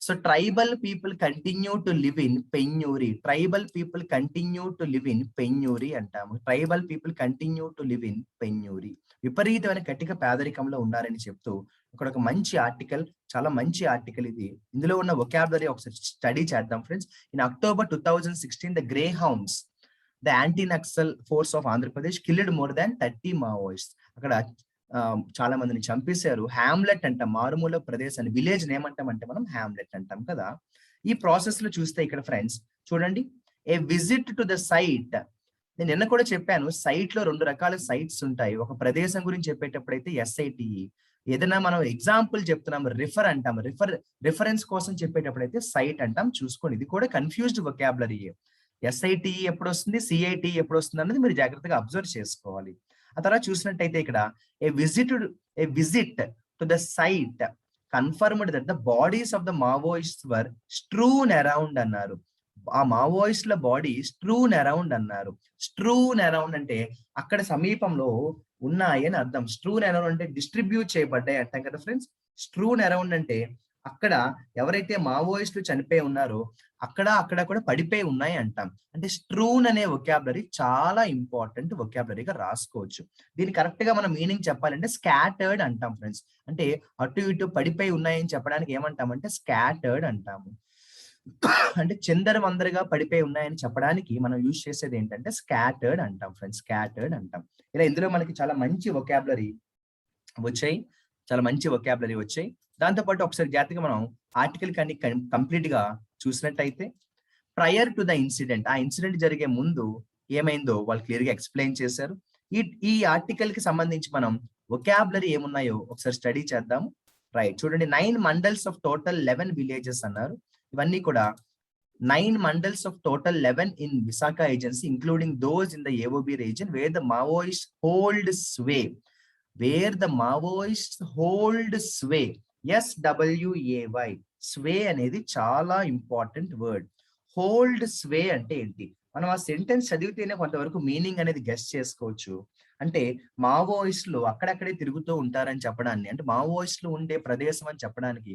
So tribal people continue to live in penury. Tribal people continue to live in penury అంటాము. Tribal people continue to live in penury. విపరీతమైన కటిక పేదరికంలో ఉన్నారని చెప్తూ ఇక్కడ ఒక మంచి ఆర్టికల్, చాలా మంచి ఆర్టికల్ ఇది. ఇందులో ఉన్న వొకాబులరీ ఒకసారి స్టడీ చేద్దాం friends. In October 2016 the grey hounds, the anti Naxal force of Andhra Pradesh killed more than 30 Maoist. అక్కడ చాలా మందిని చంపేశారు. హ్యామ్లెట్ అంటాం, మారుమూల ప్రదేశాన్ని, విలేజ్ ఏమంటామంటే మనం హ్యామ్లెట్ అంటాం కదా. ఈ ప్రాసెస్ లో చూస్తే ఇక్కడ ఫ్రెండ్స్ చూడండి, ఏ విజిట్ టు ద సైట్. నేను నిన్న కూడా చెప్పాను, సైట్ లో 2 రకాల సైట్స్ ఉంటాయి. ఒక ప్రదేశం గురించి చెప్పేటప్పుడు అయితే SITE, ఏదైనా మనం ఎగ్జాంపుల్ చెప్తున్నాం రిఫర్ అంటాం. రిఫరెన్స్ కోసం చెప్పేటప్పుడు అయితే సైట్ అంటాం. చూసుకోండి, ఇది కూడా కన్ఫ్యూజ్డ్ వొకాబులరీ. SITE ఎప్పుడు వస్తుంది, CITE ఎప్పుడు వస్తుంది అన్నది మీరు జాగ్రత్తగా అబ్జర్వ్ చేసుకోవాలి. ఆ తర్వాత చూసినట్టయితే ఇక్కడ a visit to the site confirmed that the bodies of the Maoists were strewn around అన్నారు. ఆ మావోయిస్ట్ల బాడీ స్ట్రూన్ అరౌండ్ అన్నారు. స్ట్రూన్ అరౌండ్ అంటే అక్కడ సమీపంలో ఉన్నాయి అని అర్థం. స్ట్రూన్ అరౌండ్ అంటే డిస్ట్రిబ్యూట్ చేయబడ్డాయి అంటాం కదా ఫ్రెండ్స్. స్ట్రూన్ అరౌండ్ అంటే అక్కడ ఎవరైతే మావోయిస్టులు చనిపోయి ఉన్నారో అక్కడ కూడా పడిపోయి ఉన్నాయి అంటాం. అంటే స్ట్రూన్ అనే వొకాబులరీ చాలా ఇంపార్టెంట్ వొకాబులరీగా రాసుకోవచ్చు. దీని కరెక్ట్ గా మనం మీనింగ్ చెప్పాలంటే స్కాటర్డ్ అంటాం ఫ్రెండ్స్. అంటే అటు ఇటు పడిపోయి ఉన్నాయని చెప్పడానికి ఏమంటామంటే స్కాటర్డ్ అంటాము. అంటే చిందరవందరగా పడిపోయి ఉన్నాయని చెప్పడానికి మనం యూజ్ చేసేది ఏంటంటే స్కాటర్డ్ అంటాం ఫ్రెండ్స్. స్కాటర్డ్ అంటాం. ఇలా ఇందులో మనకి చాలా మంచి వొకాబులరీ వచ్చాయి, చాలా మంచి వొకాబులరీ వచ్చాయి. దాంతోపాటు ఒకసారి జాగ్రత్తగా మనం ఆర్టికల్ కానీ కంప్లీట్ గా చూసినట్టయితే, ప్రయర్ టు ద ఇన్సిడెంట్, ఆ ఇన్సిడెంట్ జరిగే ముందు ఏమైందో వాళ్ళు క్లియర్ గా ఎక్స్ప్లెయిన్ చేశారు. ఈ ఆర్టికల్ కి సంబంధించి మనం వొకాబులరీ ఏమున్నాయో ఒకసారి స్టడీ చేద్దాము. రైట్, చూడండి 9 మండల్స్ ఆఫ్ టోటల్ 11 విలేజెస్ అన్నారు. ఇవన్నీ కూడా 9 mandals of total 11 in Visakha agency, including those in the AOB region where the Maoists hold sway. Where the Maoists hold sway. SWAY. Sway అనేది చాలా important word. Hold స్వే అంటే ఏంటి? మనం ఆ sentence చదివితేనే కొంతవరకు మీనింగ్ అనేది గెస్ చేసుకోవచ్చు. అంటే మావోయిస్టులు అక్కడక్కడే తిరుగుతూ ఉంటారని చెప్పడాన్ని, అంటే మావోయిస్టులు ఉండే ప్రదేశం అని చెప్పడానికి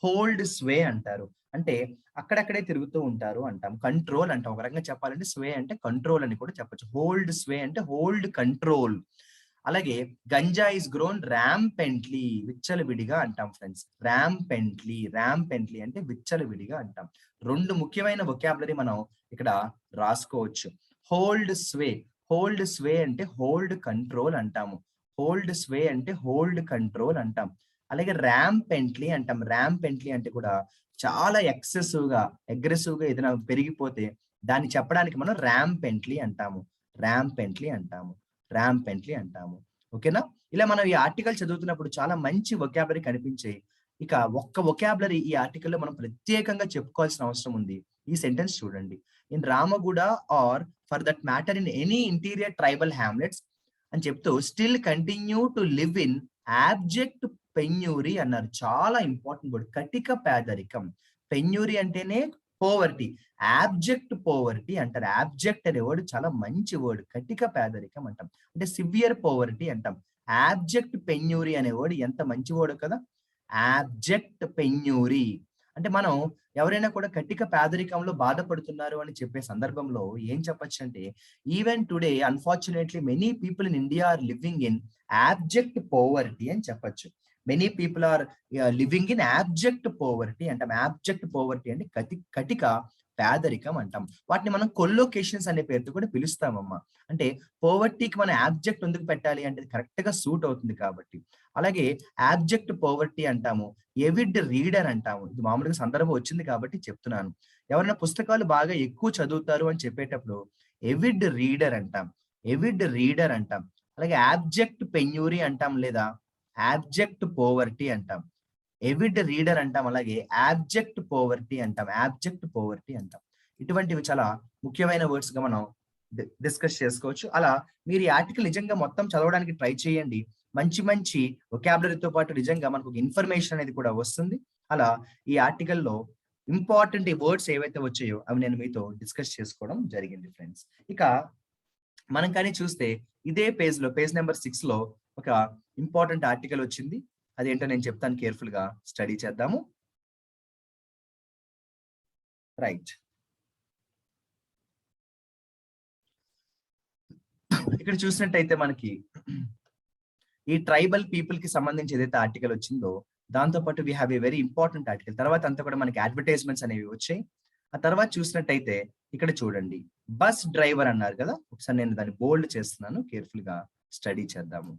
హోల్డ్ స్వే అంటారు. అంటే అక్కడక్కడే తిరుగుతూ ఉంటారు అంటాం. కంట్రోల్ అంటాం. ఒక రకంగా చెప్పాలంటే స్వే అంటే కంట్రోల్ అని కూడా చెప్పొచ్చు. హోల్డ్ స్వే అంటే హోల్డ్ కంట్రోల్. అలాగే గంజా ఇస్ గ్రోన్ ర్యాంపెంట్లీ, విచ్చలవిడిగా అంటాం ఫ్రెండ్స్. ర్యాంపెంట్లీ అంటే విచ్చలవిడిగా అంటాం. రెండు ముఖ్యమైన వొకాబులరీ మనం ఇక్కడ రాసుకోవచ్చు. హోల్డ్ స్వే అంటే హోల్డ్ కంట్రోల్ అంటాము. హోల్డ్ స్వే అంటే హోల్డ్ కంట్రోల్ అంటాం. అలాగే ర్యాంపెంట్లీ అంటాం. ర్యాంపెంట్లీ అంటే కూడా చాలా అగ్రెసివ్ గా ఏదైనా పెరిగిపోతే దాన్ని చెప్పడానికి మనం ర్యాంపెంట్లీ అంటాము. ఓకేనా? ఇలా మనం ఈ ఆర్టికల్ చదువుతున్నప్పుడు చాలా మంచి వొకాబులరీ కనిపించాయి. ఇక ఒక్క వొకాబులరీ ఈ ఆర్టికల్లో మనం ప్రత్యేకంగా చెప్పుకోవాల్సిన అవసరం ఉంది. ఈ సెంటెన్స్ చూడండి. In Ramaguda or for that matter in any interior tribal hamlets అని చెప్తూ still continue to live in abject penury అన్నారు. చాలా ఇంపార్టెంట్ వర్డ్. కటిక పేదరికం. పెన్యూరీ అంటేనే పోవర్టీ. ఆబ్జెక్ట్ పోవర్టీ అంటారు. ఆబ్జెక్ట్ అనే వర్డ్ చాలా మంచి వర్డ్. కటిక పేదరికం అంటాం. అంటే సివియర్ పోవర్టీ అంటాం. ఆబ్జెక్ట్ పెన్యూరీ అనే వర్డ్ ఎంత మంచి వర్డ్ కదా. ఆబ్జెక్ట్ పెన్యూరీ అంటే మనం ఎవరైనా కూడా కటిక పేదరికంలో బాధపడుతున్నారు అని చెప్పే సందర్భంలో ఏం చెప్పొచ్చు అంటే, even today unfortunately many people in India are living in abject poverty అని చెప్పొచ్చు. Many people are living in abject poverty అంటాం. ఆబ్జెక్ట్ పోవర్టీ అంటే కటిక పేదరికం అంటాం. వాటిని మనం కొల్లోకేషన్స్ అనే పేరుతో కూడా పిలుస్తామమ్మా. అంటే పోవర్టీకి మనం ఆబ్జెక్ట్ ఎందుకు పెట్టాలి అంటే కరెక్ట్ గా సూట్ అవుతుంది కాబట్టి. అలాగే ఆబ్జెక్ట్ పోవర్టీ అంటాము. ఎవిడ్ రీడర్ అంటాము. ఇది మామూలుగా సందర్భం వచ్చింది కాబట్టి చెప్తున్నాను. ఎవరైనా పుస్తకాలు బాగా ఎక్కువ చదువుతారు అని చెప్పేటప్పుడు ఎవిడ్ రీడర్ అంటాం. అలాగే ఆబ్జెక్ట్ పెన్యూరీ అంటాం, లేదా ఆబ్జెక్ట్ పోవర్టీ అంటాం. ఎవిడ్ రీడర్ అంటాం, అలాగే ఆబ్జెక్ట్ పోవర్టీ అంటాం. ఇటువంటివి చాలా ముఖ్యమైన వర్డ్స్ గా మనం డిస్కస్ చేసుకోవచ్చు. అలా మీరు ఈ ఆర్టికల్ నిజంగా మొత్తం చదవడానికి ట్రై చేయండి. మంచి వొకాబులరీతో పాటు నిజంగా మనకు ఇన్ఫర్మేషన్ అనేది కూడా వస్తుంది. అలా ఈ ఆర్టికల్లో ఇంపార్టెంట్ వర్డ్స్ ఏవైతే వచ్చాయో అవి నేను మీతో డిస్కస్ చేసుకోవడం జరిగింది ఫ్రెండ్స్. ఇక మనం కానీ చూస్తే ఇదే పేజ్ నెంబర్ 6 లో ఒక ఇంపార్టెంట్ ఆర్టికల్ వచ్చింది. అదేంటో నేను చెప్తాను, కేర్ఫుల్ గా స్టడీ చేద్దాము. రైట్, ఇక్కడ చూసినట్టయితే మనకి ఈ ట్రైబల్ పీపుల్ కి సంబంధించి ఏదైతే ఆర్టికల్ వచ్చిందో దాంతో పాటు we have a very important article. తర్వాత అంతా కూడా మనకి అడ్వర్టైజ్మెంట్స్ అనేవి వచ్చాయి. ఆ తర్వాత చూసినట్టయితే ఇక్కడ చూడండి, బస్ డ్రైవర్ అన్నారు కదా. ఒకసారి నేను దాన్ని బోల్డ్ చేస్తున్నాను, కేర్ఫుల్ గా స్టడీ చేద్దాము.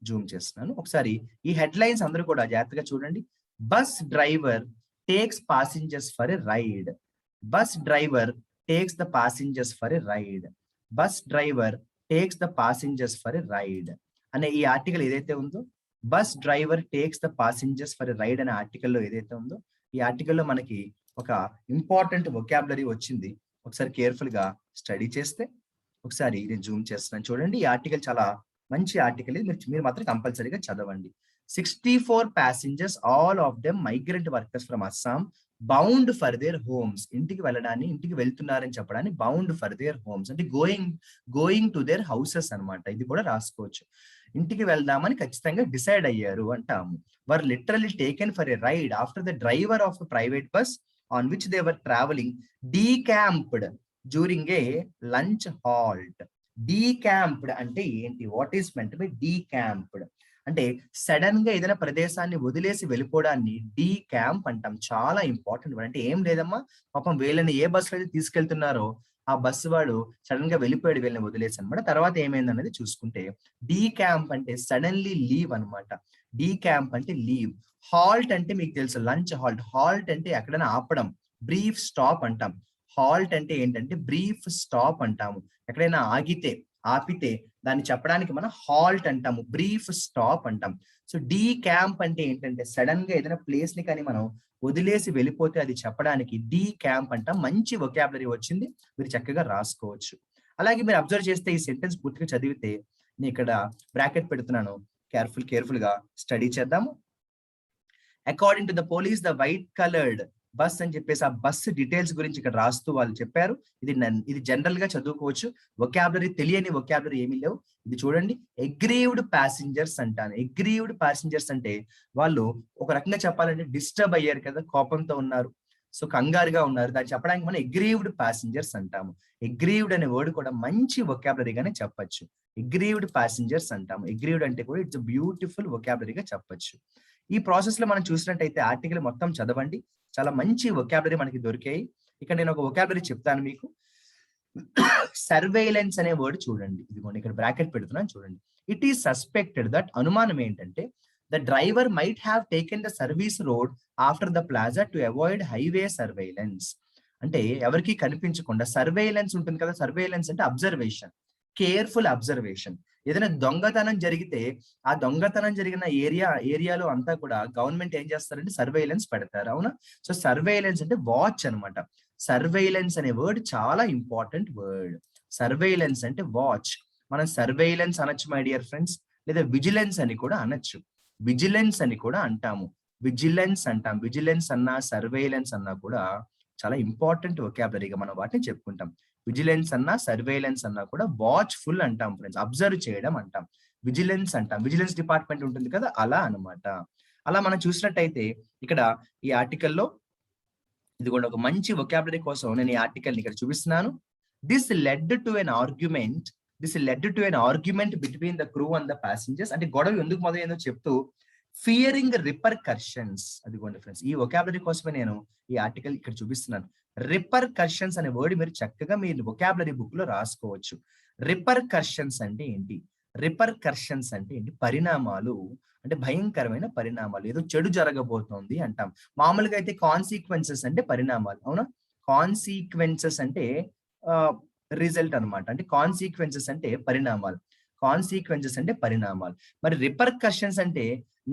జూమ్ చేస్తున్నాను. ఒకసారి ఈ హెడ్ లైన్స్ అందరూ కూడా జాగ్రత్తగా చూడండి. Bus driver takes passengers for a ride. Bus driver takes the passengers for a ride. Bus driver takes the passengers for a ride అనే ఈ ఆర్టికల్ ఏదైతే ఉందో, bus driver takes the passengers for a ride అనే ఆర్టికల్లో ఏదైతే ఉందో, ఈ ఆర్టికల్లో మనకి ఒక ఇంపార్టెంట్ వొకాబులరీ వచ్చింది. ఒకసారి కేర్ఫుల్ గా స్టడీ చేస్తే, ఒకసారి నేను జూమ్ చేస్తున్నాను చూడండి. ఈ ఆర్టికల్ చాలా మంచి ఆర్టికల్. మీరు మాత్రం కంపల్సరీగా చదవండి. 64 passengers, all of them migrant workers from Assam, bound for their homes. ఇంటికి వెళ్తున్నారని చెప్పడానికి బౌండ్ ఫర్ దేర్ హోమ్స్ అంటే గోయింగ్ టు దేర్ హౌసెస్ అన్నమాట. ఇది కూడా రాసుకోవచ్చు. ఇంటికి వెళ్దామని ఖచ్చితంగా డిసైడ్ అయ్యారు అంటాము. Were literally taken for a ride after the driver of private bus on which they were travelling decamped during a lunch halt. Decamped అంటే ఏంటి? What is meant by decamped అంటే సడన్ గా ఏదైనా ప్రదేశాన్ని వదిలేసి వెళ్ళిపోవడాన్ని డీ క్యాంప్ అంటాం. చాలా important. అంటే ఏం లేదమ్మా, పాపం వీళ్ళని ఏ బస్సులో అయితే తీసుకెళ్తున్నారో ఆ బస్సు వాడు సడన్ గా వెళ్ళిపోయాడు వీళ్ళని వదిలేసి అనమాట. తర్వాత ఏమైంది అనేది చూసుకుంటే, డీ క్యాంప్ అంటే సడన్లీ లీవ్ అనమాట. డీ క్యాంప్ అంటే లీవ్. హాల్ట్ అంటే మీకు తెలుసు లంచ్ హాల్ట్. హాల్ట్ అంటే ఎక్కడైనా ఆపడం, బ్రీఫ్ స్టాప్ అంటాం. హాల్ట్ అంటే ఏంటంటే బ్రీఫ్ స్టాప్ అంటాము. ఎక్కడైనా ఆపితే దాన్ని చెప్పడానికి మనం హాల్ట్ అంటాము, బ్రీఫ్ స్టాప్ అంటాం. సో డీ క్యాంప్ అంటే ఏంటంటే సడన్ గా ఏదైనా ప్లేస్ ని కానీ మనం వదిలేసి వెళ్ళిపోతే అది చెప్పడానికి డీ క్యాంప్ అంటాం. మంచి వొకాబులరీ వచ్చింది, మీరు చక్కగా రాసుకోవచ్చు. అలాగే మీరు అబ్జర్వ్ చేస్తే ఈ సెంటెన్స్ పూర్తిగా చదివితే నేను ఇక్కడ బ్రాకెట్ పెడుతున్నాను, కేర్ఫుల్ గా స్టడీ చేద్దాము. According to the police the white coloured bus అని చెప్పేసి ఆ బస్సు డీటెయిల్స్ గురించి ఇక్కడ రాస్తూ వాళ్ళు చెప్పారు. ఇది జనరల్ గా చదువుకోవచ్చు. వొకాబులరీ తెలియని వొకాబులరీ ఏమీ లేవు. ఇది చూడండి, అగ్రీవ్డ్ ప్యాసింజర్స్ అంటాను. అగ్రీవ్డ్ ప్యాసింజర్స్ అంటే వాళ్ళు ఒక రకంగా చెప్పాలంటే డిస్టర్బ్ అయ్యారు కదా, కోపంతో ఉన్నారు, సో కంగారుగా ఉన్నారు, దాన్ని చెప్పడానికి మనం అగ్రీవ్డ్ ప్యాసింజర్స్ అంటాము. అగ్రీవ్డ్ అనే వర్డ్ కూడా మంచి వొకాబులరీగానే చెప్పచ్చు. అగ్రీవ్డ్ ప్యాసింజర్స్ అంటాము. అగ్రీవ్డ్ అంటే కూడా ఇట్స్ బ్యూటిఫుల్ వొకాబులరీగా చెప్పచ్చు. ఈ ప్రాసెస్ లో మనం చూసినట్టయితే ఆర్టికల్ మొత్తం చదవండి, చాలా మంచి వొకాబులరీ మనకి దొరికాయి. ఇక్కడ నేను ఒక వొకాబులరీ చెప్తాను మీకు. సర్వేలెన్స్ అనే వర్డ్ చూడండి, ఇదిగోండి ఇక్కడ బ్రాకెట్ పెడుతున్నాను చూడండి. ఇట్ ఈస్ సస్పెక్టెడ్ దట్, అనుమానం ఏంటంటే, the driver might have taken the service road after the plaza to avoid highway surveillance. అంటే ఎవరికి కనిపించకుండా సర్వేలెన్స్ ఉంటుంది కదా, సర్వేలెన్స్ అంటే అబ్జర్వేషన్, కేర్ఫుల్ అబ్జర్వేషన్. ఏదైనా దొంగతనం జరిగితే ఆ దొంగతనం జరిగిన ఏరియాలో అంతా కూడా గవర్నమెంట్ ఏం చేస్తారంటే సర్వేలెన్స్ పెడతారు, అవునా? సో సర్వేలెన్స్ అంటే వాచ్ అన్నమాట. సర్వేలెన్స్ అనే వర్డ్ చాలా ఇంపార్టెంట్ వర్డ్. సర్వేలెన్స్ అంటే వాచ్. మనం సర్వేలెన్స్ అనొచ్చు మై డియర్ ఫ్రెండ్స్, లేదా విజిలెన్స్ అని కూడా అనొచ్చు. విజిలెన్స్ అని కూడా అంటాము, విజిలెన్స్ అంటాం. విజిలెన్స్ అన్నా సర్వేలెన్స్ అన్నా కూడా చాలా ఇంపార్టెంట్ వొకాబులరీగా మనం వాటిని చెప్పుకుంటాం. విజిలెన్స్ అన్నా సర్వేలెన్స్ అన్నా కూడా వాచ్ఫుల్ అంటాం ఫ్రెండ్స్, అబ్జర్వ్ చేయడం అంటాం. విజిలెన్స్ అంటాం, విజిలెన్స్ డిపార్ట్మెంట్ ఉంటుంది కదా, అలా అన్నమాట. అలా మనం చూసినట్టయితే ఇక్కడ ఈ ఆర్టికల్లో ఇది కూడా ఒక మంచి వొకాబులరీ కోసం నేను ఈ ఆర్టికల్ ని ఇక్కడ చూపిస్తున్నాను. This led to N argument between the crew and the passengers. అంటే గొడవ ఎందుకు మొదలైందో చెప్తూ ఫియరింగ్ రిపర్కర్షన్స్. అదిగోండి ఫ్రెండ్స్, ఈ వొకాబులరీ కోసమే నేను ఈ ఆర్టికల్ ఇక్కడ చూపిస్తున్నాను. రిపర్కర్షన్స్ అనే వర్డ్ మీరు చక్కగా మీ వొకాబులరీ బుక్ లో రాసుకోవచ్చు. రిపర్కర్షన్స్ అంటే ఏంటి? రిపర్కర్షన్స్ అంటే ఏంటి? పరిణామాలు, అంటే భయంకరమైన పరిణామాలు, ఏదో చెడు జరగబోతోంది అంటాం. మామూలుగా అయితే కాన్సిక్వెన్సెస్ అంటే పరిణామాలు, అవునా? కాన్సిక్వెన్సెస్ అంటే రిజల్ట్ అన్నమాట. అంటే కాన్సిక్వెన్సెస్ అంటే పరిణామాలు, కాన్సిక్వెన్సెస్ అంటే పరిణామాలు. మరి రిపర్కర్షన్స్ అంటే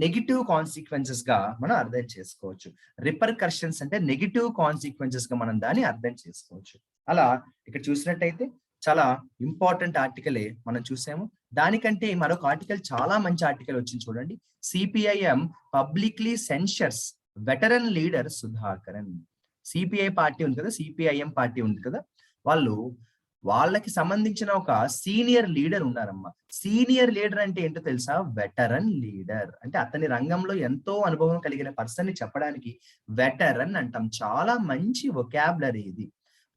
నెగిటివ్ కాన్సిక్వెన్సెస్ గా మనం అర్థం చేసుకోవచ్చు. రిపర్కర్షన్స్ అంటే నెగిటివ్ కాన్సిక్వెన్సెస్ గా మనం దాన్ని అర్థం చేసుకోవచ్చు. అలా ఇక్కడ చూసినట్టయితే చాలా ఇంపార్టెంట్ ఆర్టికలే మనం చూసాము. దానికంటే మరొక ఆర్టికల్, చాలా మంచి ఆర్టికల్ వచ్చింది చూడండి. CPIM publicly censures veteran leader Sudhakaran. CPI party ఉంది కదా, సిపిఐఎం పార్టీ ఉంది కదా, వాళ్ళకి సంబంధించిన ఒక సీనియర్ లీడర్ ఉన్నారమ్మా. సీనియర్ లీడర్ అంటే ఏంటో తెలుసా? వెటరన్ లీడర్ అంటే అతని రంగంలో ఎంతో అనుభవం కలిగిన పర్సన్ ని చెప్పడానికి వెటరన్ అంటాం. చాలా మంచి వొకాబులరీ ఇది.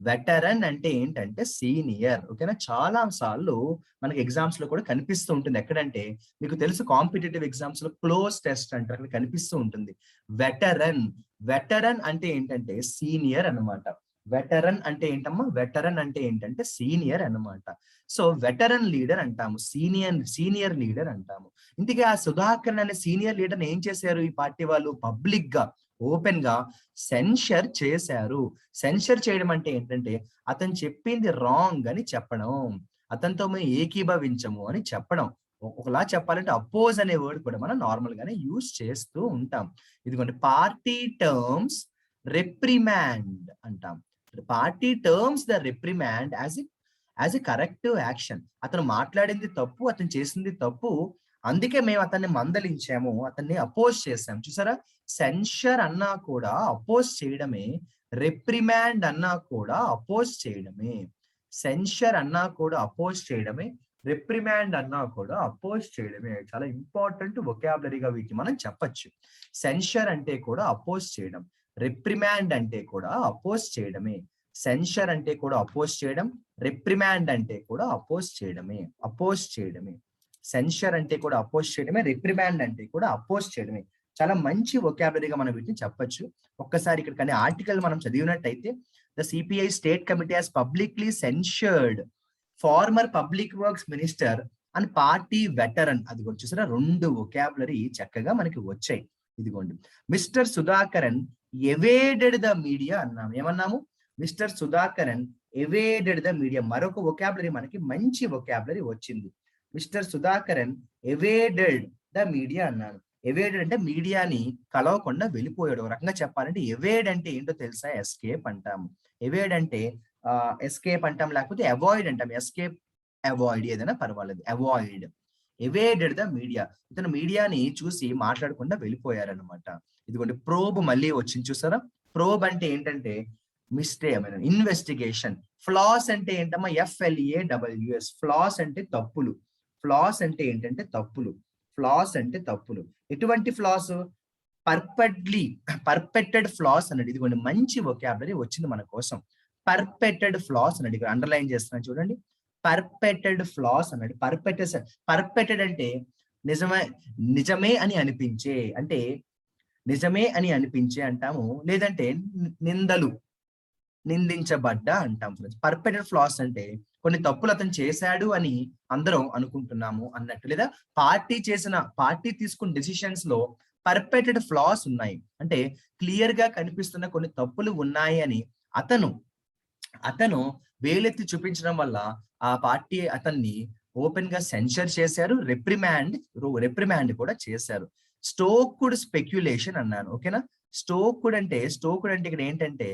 వెటరన్ అంటే ఏంటంటే సీనియర్, ఓకేనా? చాలా సార్లు మనకి ఎగ్జామ్స్ లో కూడా కనిపిస్తూ ఉంటుంది. ఎక్కడంటే మీకు తెలుసు, కాంపిటేటివ్ ఎగ్జామ్స్ లో క్లోజ్ టెస్ట్ అంటారు, అక్కడ కనిపిస్తూ ఉంటుంది వెటరన్. వెటరన్ అంటే ఏంటంటే సీనియర్ అన్నమాట. వెటరన్ అంటే ఏంటమ్మా? వెటరన్ అంటే ఏంటంటే సీనియర్ అన్నమాట. సో వెటరన్ లీడర్ అంటాము, సీనియర్ లీడర్ అంటాము. ఇందుకే ఆ సుధాకర్ అనే సీనియర్ లీడర్ ఏం చేశారు ఈ పార్టీ వాళ్ళు? పబ్లిక్ గా, ఓపెన్ గా సెన్షర్ చేశారు. సెన్షర్ చేయడం అంటే ఏంటంటే అతను చెప్పింది రాంగ్ అని చెప్పడం, అతనితో మేము ఏకీభవించము అని చెప్పడం. ఒకలా చెప్పాలంటే అపోజ్ అనే వర్డ్ కూడా మనం నార్మల్ గానే యూజ్ చేస్తూ ఉంటాం. ఇదిగోండి, పార్టీ టర్మ్స్ రిప్రిమాండ్ అంటాం. Party terms the reprimand as a corrective action. అతను మాట్లాడింది తప్పు, అతను చేసింది తప్పు, అందుకే మేము అతన్ని మందలించాము, అతన్ని అపోజ్ చేసాం. చూసారా, సెన్షర్ అన్నా కూడా అపోజ్ చేయడమే, రిప్రిమాండ్ అన్నా కూడా అపోజ్ చేయడమే. సెన్షర్ అన్నా కూడా అపోజ్ చేయడమే, రిప్రిమాండ్ అన్నా కూడా అపోజ్ చేయడమే. చాలా ఇంపార్టెంట్ వొకాబులరీగా వీటిని మనం చెప్పచ్చు. సెన్షర్ అంటే కూడా అపోజ్ చేయడం, రిప్రిమాండ్ అంటే కూడా అపోజ్ చేయడమే. సెన్షర్ అంటే కూడా అపోజ్ చేయడం, రిప్రిమాండ్ అంటే కూడా అపోజ్ చేయడమే. సెన్షర్ అంటే కూడా అపోజ్ చేయడమే, రిప్రిమాండ్ అంటే కూడా అపోజ్ చేయడమే. చాలా మంచి వొకాబులరీగా మనం వీటిని చెప్పొచ్చు. ఒక్కసారి ఇక్కడ కానీ ఆర్టికల్ మనం చదివినట్టయితే, the CPI state committee has publicly censured former public works minister and party veteran. అది కూడా చూసారా, 2 వొకాబులరీ చక్కగా మనకి వచ్చాయి. ఇదిగోండి, mister Sudhakaran evaded the media అన్నాము. ఏమన్నాము? Mister Sudhakaran evaded the media. మరొక వొకాబులరీ మనకి మంచి వొకాబులరీ వచ్చింది. Mister Sudhakaran evaded the media అన్నాను. ఎవేడెడ్ అంటే మీడియాని కలవకుండా వెళ్ళిపోయాడు. ఒక రకంగా చెప్పాలంటే ఎవేడ్ అంటే ఏంటో తెలుసా? ఎస్కేప్ అంటాము. ఎవేడ్ అంటే ఎస్కేప్ అంటాం, లేకపోతే అవాయిడ్ అంటాం. ఎస్కేప్, అవాయిడ్ ఏదైనా పర్వాలేదు. అవాయిడ్. Evaded the media. ఇతను మీడియాని చూసి మాట్లాడకుండా వెళ్ళిపోయారనమాట. ఇదిగోండి ప్రోబ్ మళ్ళీ వచ్చింది చూసారా? ప్రోబ్ అంటే ఏంటంటే ఇన్వెస్టిగేషన్. ఫ్లాస్ అంటే ఏంటమ్మా? FLAWS. ఫ్లాస్ అంటే తప్పులు. ఫ్లాస్ అంటే ఏంటంటే తప్పులు. ఫ్లాస్ అంటే తప్పులు. ఎటువంటి ఫ్లాస్? పర్పెటెడ్ ఫ్లాస్ అన్నాడు. ఇదిగోండి మంచి వొకాబులరీ వచ్చింది మన కోసం. పర్పెటెడ్ ఫ్లాస్ అన్నాడు. ఇక్కడ అండర్లైన్ చేస్తున్నాను చూడండి. పర్పెటెడ్ ఫ్లాస్ అన్నాడు. పర్పెటెడ్ అంటే నిజమే, నిజమే అని అనిపించే, అంటే నిజమే అని అనిపించే అంటాము. లేదంటే నిందలు, నిందించబడ్డ అంటాం ఫ్రెండ్స్. పర్పెటెడ్ ఫ్లాస్ అంటే కొన్ని తప్పులు అతను చేశాడు అని అందరం అనుకుంటున్నాము అన్నట్టు, లేదా పార్టీ తీసుకున్న డెసిషన్స్ లో పర్పెటెడ్ ఫ్లాస్ ఉన్నాయి అంటే క్లియర్ గా కనిపిస్తున్న కొన్ని తప్పులు ఉన్నాయి అని అతను వేలెత్తి చూపించడం వల్ల ఆ పార్టీ అతన్ని ఓపెన్ గా సెన్షర్ చేశారు, రెప్రిమాండ్ కూడా చేశారు. స్టోక్డ్ స్పెక్యులేషన్ అన్నాను. ఓకేనా? స్టోక్డ్ అంటే ఇక్కడ ఏంటంటే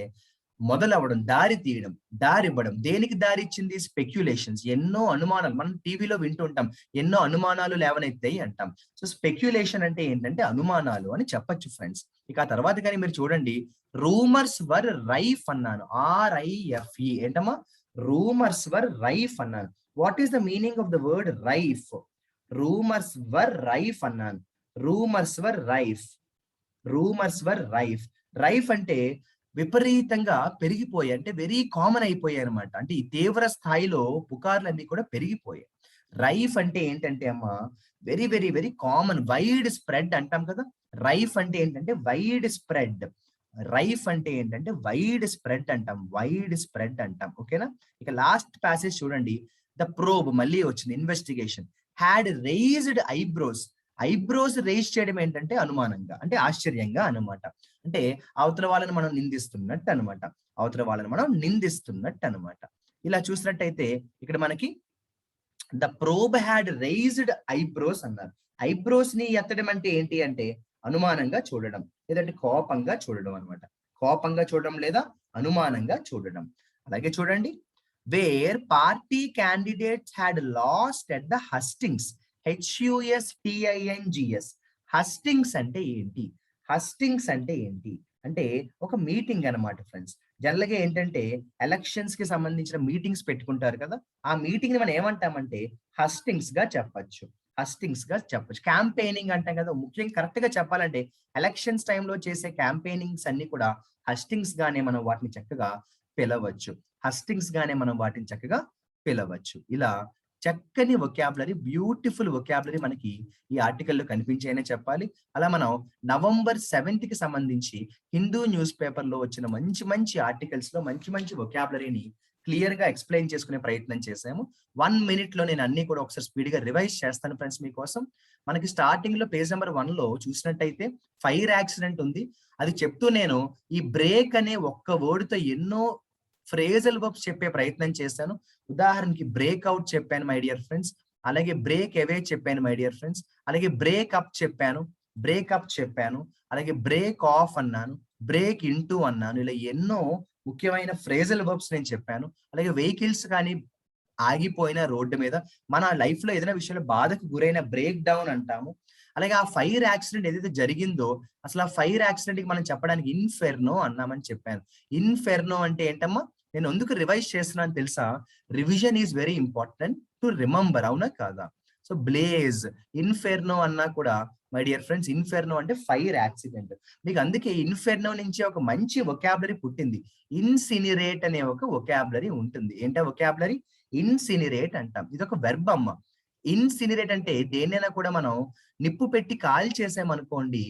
మొదలవడం, దారి తీయడం, దారివ్వడం. దేనికి దారి ఇచ్చింది? స్పెక్యులేషన్స్. ఎన్నో అనుమానాలు మనం టీవీలో వింటుంటాం, ఎన్నో అనుమానాలు లేవనెత్తాయి అంటాం. సో స్పెక్యులేషన్ అంటే ఏంటంటే అనుమానాలు అని చెప్పొచ్చు ఫ్రెండ్స్. ఇక ఆ తర్వాత కానీ మీరు చూడండి, రూమర్స్ వర్ రైఫ్ అన్నాను. RIFE ఏంటమ్మా? రూమర్స్ వర్ రైఫ్ అన్నాను. What is the meaning of the word ripe? Rumours were ripe అన్నాను. రూమర్స్ వర్ రైఫ్. రూమర్స్ వర్ రైఫ్. రైఫ్ అంటే విపరీతంగా పెరిగిపోయాయి, అంటే వెరీ కామన్ అయిపోయాయి అనమాట. అంటే ఈ తీవ్ర స్థాయిలో పుకార్లన్నీ కూడా పెరిగిపోయాయి. రైఫ్ అంటే ఏంటంటే అమ్మా, very very very common, wide spread అంటాం కదా. రైఫ్ అంటే ఏంటంటే వైడ్ స్ప్రెడ్. రైఫ్ అంటే ఏంటంటే వైడ్ స్ప్రెడ్ అంటాం, వైడ్ స్ప్రెడ్ అంటాం. ఓకేనా? ఇక లాస్ట్ ప్యాసేజ్ చూడండి. ద ప్రోబ్ మళ్ళీ వచ్చింది. Investigation had raised eyebrows. Eyebrows raise చేయడం ఏంటంటే అనుమానంగా, అంటే ఆశ్చర్యంగా అనమాట. అంటే అవతల వాళ్ళని మనం నిందిస్తున్నట్టు అనమాట. ఇలా చూసినట్టయితే ఇక్కడ మనకి the probe had raised eyebrows అన్నారు. ఐబ్రోస్ ని ఎత్తడం అంటే ఏంటి అంటే అనుమానంగా చూడడం, లేదంటే కోపంగా చూడడం అనమాట. కోపంగా చూడడం లేదా అనుమానంగా చూడడం. అలాగే చూడండి, where party candidates had lost at the hustings. HUSTINGS. Hustings అంటే ఏంటి? హస్టింగ్స్ అంటే ఏంటి అంటే ఒక మీటింగ్ అనమాట ఫ్రెండ్స్. జనరల్ గా ఏంటంటే ఎలక్షన్స్ కి సంబంధించిన మీటింగ్స్ పెట్టుకుంటారు కదా, ఆ మీటింగ్ ని మనం ఏమంటామంటే హస్టింగ్స్ గా చెప్పొచ్చు. క్యాంపెయినింగ్ అంటాం కదా. ముఖ్యంగా కరెక్ట్ గా చెప్పాలంటే ఎలక్షన్స్ టైంలో చేసే క్యాంపెయినింగ్స్ అన్ని కూడా హస్టింగ్స్ గానే మనం వాటిని చక్కగా పిలవచ్చు. ఇలా చక్కని వొకాబులరీ, బ్యూటిఫుల్ వొకాబులరీ మనకి ఈ ఆర్టికల్లో కనిపించాయనే చెప్పాలి. అలా మనం November 7th కి సంబంధించి హిందూ న్యూస్ పేపర్ లో వచ్చిన మంచి మంచి ఆర్టికల్స్ లో మంచి మంచి వొకాబులరీని క్లియర్ గా ఎక్స్ప్లెయిన్ చేసుకునే ప్రయత్నం చేశాము. 1 minute లో నేను అన్ని కూడా ఒకసారి స్పీడ్ గా రివైజ్ చేస్తాను ఫ్రెండ్స్ మీకోసం. మనకి స్టార్టింగ్ లో పేజ్ నెంబర్ 1 లో చూసినట్టయితే ఫైర్ యాక్సిడెంట్ ఉంది. అది చెప్తూ నేను ఈ బ్రేక్ అనే ఒక్క వర్డ్ తో ఎన్నో ఫ్రేజల్ వర్బ్స్ చెప్పే ప్రయత్నం చేశాను. ఉదాహరణకి బ్రేక్అవుట్ చెప్పాను మై డియర్ ఫ్రెండ్స్, అలాగే బ్రేక్ అవే చెప్పాను మై డియర్ ఫ్రెండ్స్, అలాగే బ్రేక్అప్ చెప్పాను, అలాగే బ్రేక్ ఆఫ్ అన్నాను, బ్రేక్ ఇంటూ అన్నాను. ఇలా ఎన్నో ముఖ్యమైన ఫ్రేజల్ వర్బ్స్ నేను చెప్పాను. అలాగే వెహికల్స్ కానీ ఆగిపోయిన రోడ్డు మీద, మన లైఫ్ లో ఏదైనా విషయంలో బాధకు గురైన బ్రేక్ డౌన్ అంటాము. అలాగే ఆ ఫైర్ యాక్సిడెంట్ ఏదైతే జరిగిందో అసలు ఆ ఫైర్ యాక్సిడెంట్ కి మనం చెప్పడానికి ఇన్ఫెర్నో అన్నామని చెప్పాను. ఇన్ఫెర్నో అంటే ఏంటమ్మా? నేను ఎందుకు రివైజ్ చేస్తున్నాను తెలుసా? Revision is very important to remember, అవునా కాదా? సో బ్లేజ్, ఇన్ఫెర్నో అన్నా కూడా మై డియర్ ఫ్రెండ్స్, ఇన్ఫెర్నో అంటే ఫైర్ యాక్సిడెంట్. మీకు అందుకే ఇన్ఫెర్నో నుంచి ఒక మంచి వొకాబులరీ పుట్టింది. ఇన్సినిరేట్ అనే ఒక వొకాబులరీ ఉంటుంది. ఏంటో వొకాబులరీ? ఇన్సినిరేట్ అంటాం. ఇది ఒక వెర్బ్ అమ్మ. ఇన్సినిరేట్ అంటే దేన్నైనా కూడా మనం నిప్పు పెట్టి కాల్ చేసామనుకోండి,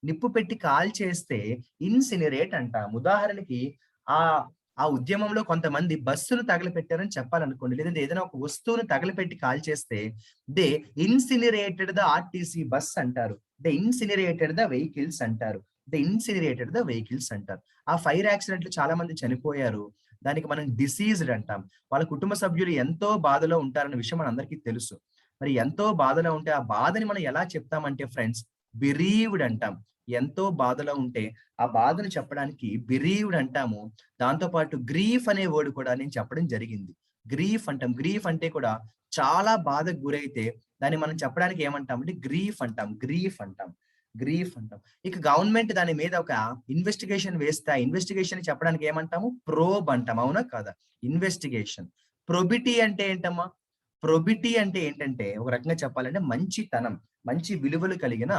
నిప్పు పెట్టి కాల్ చేస్తే ఇన్సినిరేట్ అంటాం. ఉదాహరణకి ఆ ఆ ఉద్యమంలో కొంతమంది బస్సును తగలపెట్టారని చెప్పాలనుకోండి, లేదంటే ఏదైనా ఒక వస్తువును తగలపెట్టి కాల్ చేస్తే దే ఇన్సినిరేటెడ్ ద RTC బస్ అంటారు, దే ఇన్సినిరేటెడ్ ద వెహికల్స్ అంటారు. ఆ ఫైర్ యాక్సిడెంట్ లో చాలా మంది చనిపోయారు. దానికి మనం డిసీజ్డ్ అంటాం. వాళ్ళ కుటుంబ సభ్యులు ఎంతో బాధలో ఉంటారన్న విషయం మనందరికీ తెలుసు. మరి ఎంతో బాధలో ఉంటే ఆ బాధని మనం ఎలా చెప్తామంటే ఫ్రెండ్స్, బిరీవ్డ్ అంటాం. ఎంతో బాధలో ఉంటే ఆ బాధను చెప్పడానికి బిరీవ్డ్ అంటాము. దాంతో పాటు గ్రీఫ్ అనే వర్డ్ కూడా నేను చెప్పడం జరిగింది. గ్రీఫ్ అంటాం. గ్రీఫ్ అంటే కూడా చాలా బాధకు గురైతే దాన్ని మనం చెప్పడానికి ఏమంటామంటే గ్రీఫ్ అంటాం. గ్రీఫ్ అంటాం. గ్రీఫ్ అంటాం. ఇక గవర్నమెంట్ దాని మీద ఒక ఇన్వెస్టిగేషన్ వేస్తే ఆ ఇన్వెస్టిగేషన్ చెప్పడానికి ఏమంటాము? ప్రోబ్ అంటాం. అవునా కాదా? ఇన్వెస్టిగేషన్. ప్రొబిటీ అంటే ఏంటమ్మా? ప్రొబిటీ అంటే ఏంటంటే ఒక రకంగా చెప్పాలంటే మంచితనం, మంచి విలువలు కలిగిన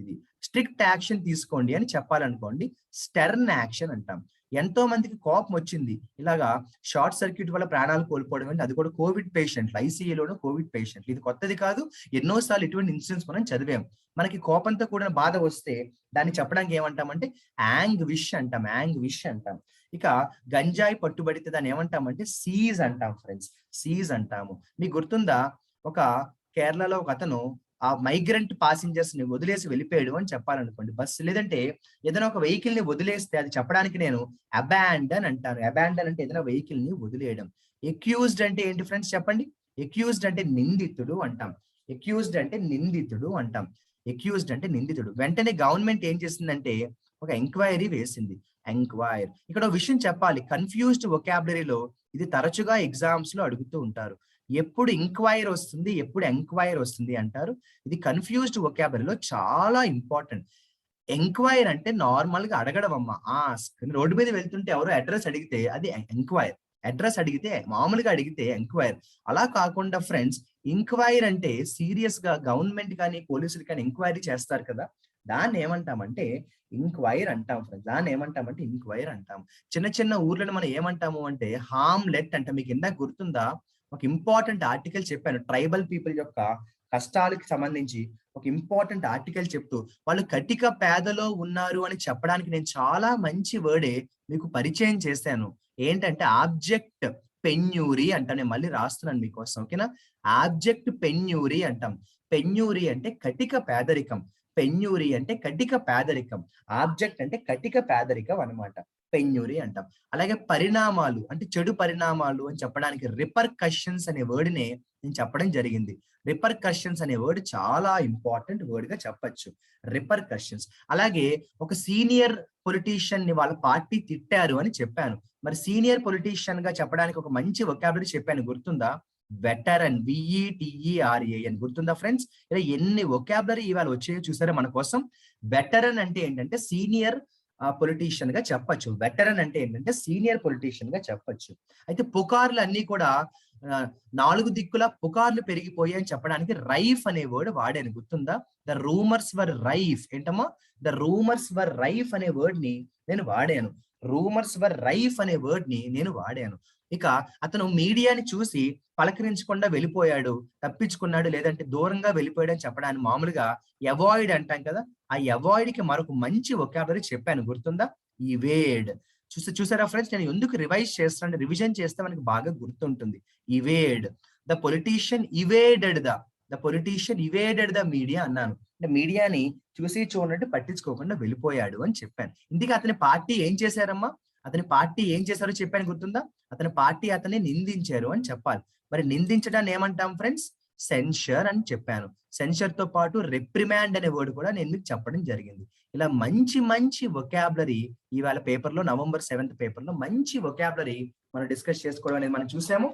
ఇది. స్ట్రిక్ట్ యాక్షన్ తీసుకోండి అని చెప్పాలనుకోండి స్టెర్న్ యాక్షన్ అంటాం. ఎంతో మందికి కోపం వచ్చింది. ఇలాగా షార్ట్ సర్క్యూట్ వల్ల ప్రాణాలు కోల్పోవడం అంటే అది కూడా కోవిడ్ పేషెంట్లు, ఐసీయూలోనే కోవిడ్ పేషెంట్లు. ఇది కొత్తది కాదు. ఎన్నో సార్లు ఇటువంటి ఇన్సిడెంట్స్ మనం చదివాం. మనకి కోపంతో కూడిన బాధ వస్తే దాన్ని చెప్పడానికి ఏమంటామంటే యాంగ్విష్ అంటాం. యాంగ్విష్ అంటాం. ఇక గంజాయి పట్టుబడితే దాన్ని ఏమంటామంటే సీజ్ అంటాం ఫ్రెండ్స్. సీజ్ అంటాము. మీకు గుర్తుందా? ఒక కేరళలో ఒక అతను ఆ మైగ్రెంట్ పాసింజర్స్ ని వదిలేసి వెళ్ళిపోయాడు అని చెప్పాలనుకోండి. బస్సు లేదంటే ఏదైనా ఒక వెహికల్ ని వదిలేస్తే అది చెప్పడానికి నేను అబాండన్ అంటాను. అబాండన్ అంటే ఏదైనా వెహికల్ ని వదిలేయడం. ఎక్యూజ్డ్ అంటే ఏంటి ఫ్రెండ్స్ చెప్పండి? ఎక్యూజ్డ్ అంటే నిందితుడు అంటాం. ఎక్యూజ్డ్ అంటే నిందితుడు అంటాం. ఎక్యూజ్డ్ అంటే నిందితుడు. వెంటనే గవర్నమెంట్ ఏం చేసిందంటే ఒక ఎంక్వైరీ వేసింది. ఎంక్వైర్. ఇక్కడ ఒక విషయం చెప్పాలి. కన్ఫ్యూజ్డ్ వొకాబులరీలో ఇది తరచుగా ఎగ్జామ్స్ లో అడుగుతూ ఉంటారు. ఎప్పుడు ఇంక్వైర్ వస్తుంది, ఎప్పుడు ఎంక్వైర్ వస్తుంది అంటారు. ఇది కన్ఫ్యూజ్డ్ వొకాబులరీలో చాలా ఇంపార్టెంట్. ఎంక్వైర్ అంటే నార్మల్ గా అడగడం అమ్మ. ఆస్క్. రోడ్డు మీద వెళ్తుంటే ఎవరో అడ్రస్ అడిగితే అది ఎంక్వైర్. అడ్రస్ అడిగితే మామూలుగా అడిగితే ఎంక్వైర్. అలా కాకుండా ఫ్రెండ్స్ ఇంక్వైర్ అంటే సీరియస్ గా గవర్నమెంట్ కానీ పోలీసులు కానీ ఎంక్వైరీ చేస్తారు కదా, దాన్ని ఏమంటామంటే ఇంక్వైర్ అంటాం ఫ్రెండ్స్. దాన్ని ఏమంటామంటే ఇంక్వైర్ అంటాం. చిన్న చిన్న ఊర్లను మనం ఏమంటాము అంటే హామ్లెట్ అంటాం. మీకు ఇందాక గుర్తుందా? ఒక ఇంపార్టెంట్ ఆర్టికల్ చెప్పాను. ట్రైబల్ పీపుల్ యొక్క కష్టాలకు సంబంధించి ఒక ఇంపార్టెంట్ ఆర్టికల్ చెప్తూ వాళ్ళు కటిక పేదలో ఉన్నారు అని చెప్పడానికి నేను చాలా మంచి వర్డే మీకు పరిచయం చేశాను. ఏంటంటే ఆబ్జెక్ట్ పెన్యూరీ అంటాం. నేను మళ్ళీ రాస్తున్నాను మీకోసం. ఓకేనా? ఆబ్జెక్ట్ పెన్యూరీ అంటాం. పెన్యూరీ అంటే కటిక పేదరికం. పెన్యూరీ అంటే కటిక పేదరికం. ఆబ్జెక్ట్ అంటే కటిక పేదరికం అన్నమాట. పెన్యూరీ అంటాం. అలాగే పరిణామాలు అంటే చెడు పరిణామాలు అని చెప్పడానికి రిపర్కషన్స్ అనే వర్డ్ నే నేను చెప్పడం జరిగింది. రిపర్కషన్స్ అనే వర్డ్ చాలా ఇంపార్టెంట్ వర్డ్ గా చెప్పొచ్చు. రిపర్కషన్స్. అలాగే ఒక సీనియర్ పొలిటీషియన్ ని వాళ్ళ పార్టీ తిట్టారు అని చెప్పాను. మరి సీనియర్ పొలిటీషియన్ గా చెప్పడానికి ఒక మంచి వొకాబులరీ చెప్పాను. గుర్తుందా? వెటరన్. VETERAN. గుర్తుందా ఫ్రెండ్స్? ఇలా ఎన్ని వొకాబులరీ ఇవాళ వచ్చాయో చూసారా మన కోసం. వెటరన్ అంటే ఏంటంటే సీనియర్ పొలిటీషియన్ గా చెప్పొచ్చు. వెటరన్ అంటే ఏంటంటే సీనియర్ పొలిటీషియన్ గా చెప్పొచ్చు. అయితే పుకార్లు అన్ని కూడా నాలుగు దిక్కుల పుకార్లు పెరిగిపోయాయి అని చెప్పడానికి రైఫ్ అనే వర్డ్ వాడాను. గుర్తుందా? The rumours were ripe. ఏంటమ్మా? ద రూమర్స్ వర్ రైఫ్ అనే వర్డ్ ని నేను వాడాను. రూమర్స్ వర్ రైఫ్ అనే వర్డ్ ని నేను వాడాను. ఇక అతను మీడియాని చూసి పలకరించకుండా వెళ్ళిపోయాడు, తప్పించుకున్నాడు, లేదంటే దూరంగా వెళ్ళిపోయాడు అని చెప్పడానికి మామూలుగా అవాయిడ్ అంటాం కదా. ఆ అవాయిడ్ కి మరొక మంచి వొకాబులరీ చెప్పాను. గుర్తుందా? ఇవేడ్. చూసారా ఫ్రెండ్స్? నేను ఎందుకు రివైజ్ చేస్తాను, రివిజన్ చేస్తే మనకి బాగా గుర్తుంటుంది. Evade. The politician evaded the politician evaded the media అన్నాను. అంటే మీడియాని చూసి చూడనట్టు పట్టించుకోకుండా వెళ్ళిపోయాడు అని చెప్పాను. ఇందుకే అతని పార్టీ ఏం చేశారమ్మా? అతని పార్టీ ఏం చేశారో చెప్పాను. గుర్తుందా? అతని పార్టీ అతన్ని నిందించారు అని చెప్పాలి. మరి నిందించడాన్ని ఏమంటాం ఫ్రెండ్స్? సెన్షర్ అని చెప్పాను. సెన్షర్ తో పాటు రిప్రిమాండ్ అనే వర్డ్ కూడా నేను మీకు చెప్పడం జరిగింది. ఇలా మంచి మంచి వొకాబులరీ ఇవాళ పేపర్లో November 7th పేపర్లో మంచి వొకాబులరీ మనం డిస్కస్ చేసుకోవడం అనేది మనం చూసాము.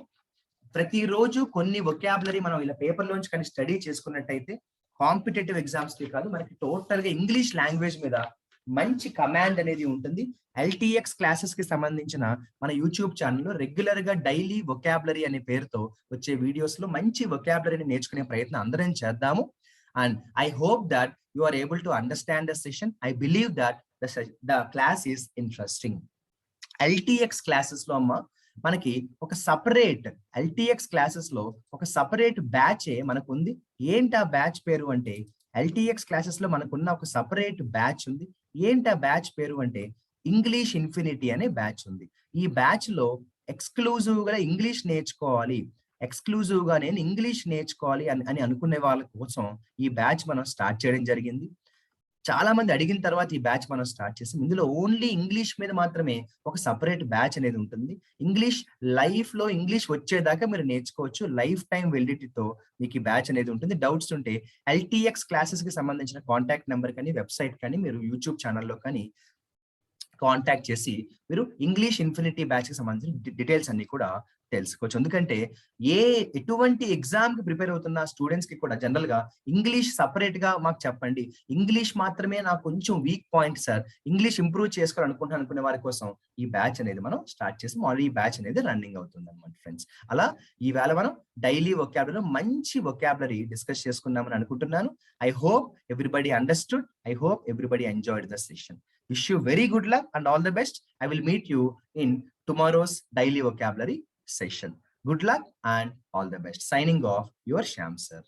ప్రతిరోజు కొన్ని వొకాబులరీ మనం ఇలా పేపర్లోంచి కానీ స్టడీ చేసుకున్నట్టయితే కాంపిటేటివ్ ఎగ్జామ్స్ కి కాదు, మనకి టోటల్ గా ఇంగ్లీష్ లాంగ్వేజ్ మీద మంచి కమాండ్ అనేది ఉంటుంది. LTX క్లాసెస్ కి సంబంధించిన మన యూట్యూబ్ ఛానల్లో రెగ్యులర్ గా డైలీ వొకాబులరీ అనే పేరుతో వచ్చే వీడియోస్ లో మంచి వొకాబులరీని నేర్చుకునే ప్రయత్నం అందరం చేద్దాము. And I hope that you are able to understand the session. I believe that the class is interesting. LTX classes లో అమ్మ మనకి ఒక సపరేట్ LTX క్లాసెస్ లో ఒక సపరేట్ బ్యాచ్ మనకు ఉంది. ఏంటి ఆ బ్యాచ్ పేరు అంటే LTX క్లాసెస్ లో మనకున్న ఒక సపరేట్ బ్యాచ్ ఉంది. ఏంటి ఆ బ్యాచ్ పేరు అంటే ఇంగ్లీష్ ఇన్ఫినిటీ అనే బ్యాచ్ ఉంది. ఈ బ్యాచ్ లో ఎక్స్క్లూజివ్ గా ఇంగ్లీష్ నేర్చుకోవాలి, ఎక్స్క్లూజివ్ గా నేను ఇంగ్లీష్ నేర్చుకోవాలి అని అనుకునే వాళ్ళ కోసం ఈ బ్యాచ్ మనం స్టార్ట్ చేయడం జరిగింది. చాలా మంది అడిగిన తర్వాత ఈ బ్యాచ్ మనం స్టార్ట్ చేసాం. ఇందులో ఓన్లీ ఇంగ్లీష్ మీద మాత్రమే ఒక సెపరేట్ బ్యాచ్ అనేది ఉంటుంది. ఇంగ్లీష్ లైఫ్‌లో ఇంగ్లీష్ వచ్చేదాకా మీరు నేర్చుకోవచ్చు. లైఫ్ టైమ్ వెలిడిటీతో మీకు ఈ బ్యాచ్ అనేది ఉంటుంది. డౌట్స్ ఉంటే ఎల్‌టీఎక్స్ క్లాసెస్‌కి సంబంధించిన కాంటాక్ట్ నంబర్ కానీ, వెబ్‌సైట్ కానీ మీరు యూట్యూబ్ ఛానెల్‌లో కానీ కాంటాక్ట్ చేసి మీరు ఇంగ్లీష్ ఇన్ఫినిటీ బ్యాచ్‌కి సంబంధించిన డీటెయిల్స్ అన్ని కూడా తెలుసుకోవచ్చు. ఎందుకంటే ఎటువంటి ఎగ్జామ్‌కి ప్రిపేర్ అవుతున్న స్టూడెంట్స్‌కి కూడా జనరల్‌గా ఇంగ్లీష్ సెపరేట్‌గా మాకు చెప్పండి. ఇంగ్లీష్ మాత్రమే నాకు కొంచెం weak point sir. English improve చేసుకోవాలనుకుంటున్నాను అనుకునే వారి కోసం ఈ బ్యాచ్ అనేది మనం స్టార్ట్ చేసాం. ఆల్రెడీ ఈ బ్యాచ్ అనేది రన్నింగ్ అవుతుందన్నమాట ఫ్రెండ్స్. అలా ఈవేళ మనం డైలీ వొకాబులరీలో మంచి వొకాబులరీ డిస్కస్ చేసుకున్నామని అనుకుంటున్నాను. I hope everybody understood. I hope everybody enjoyed the session. Wish you very good luck and all the best. I will meet you in tomorrow's daily vocabulary session. Good luck and all the best. Signing off, your Shyam sir.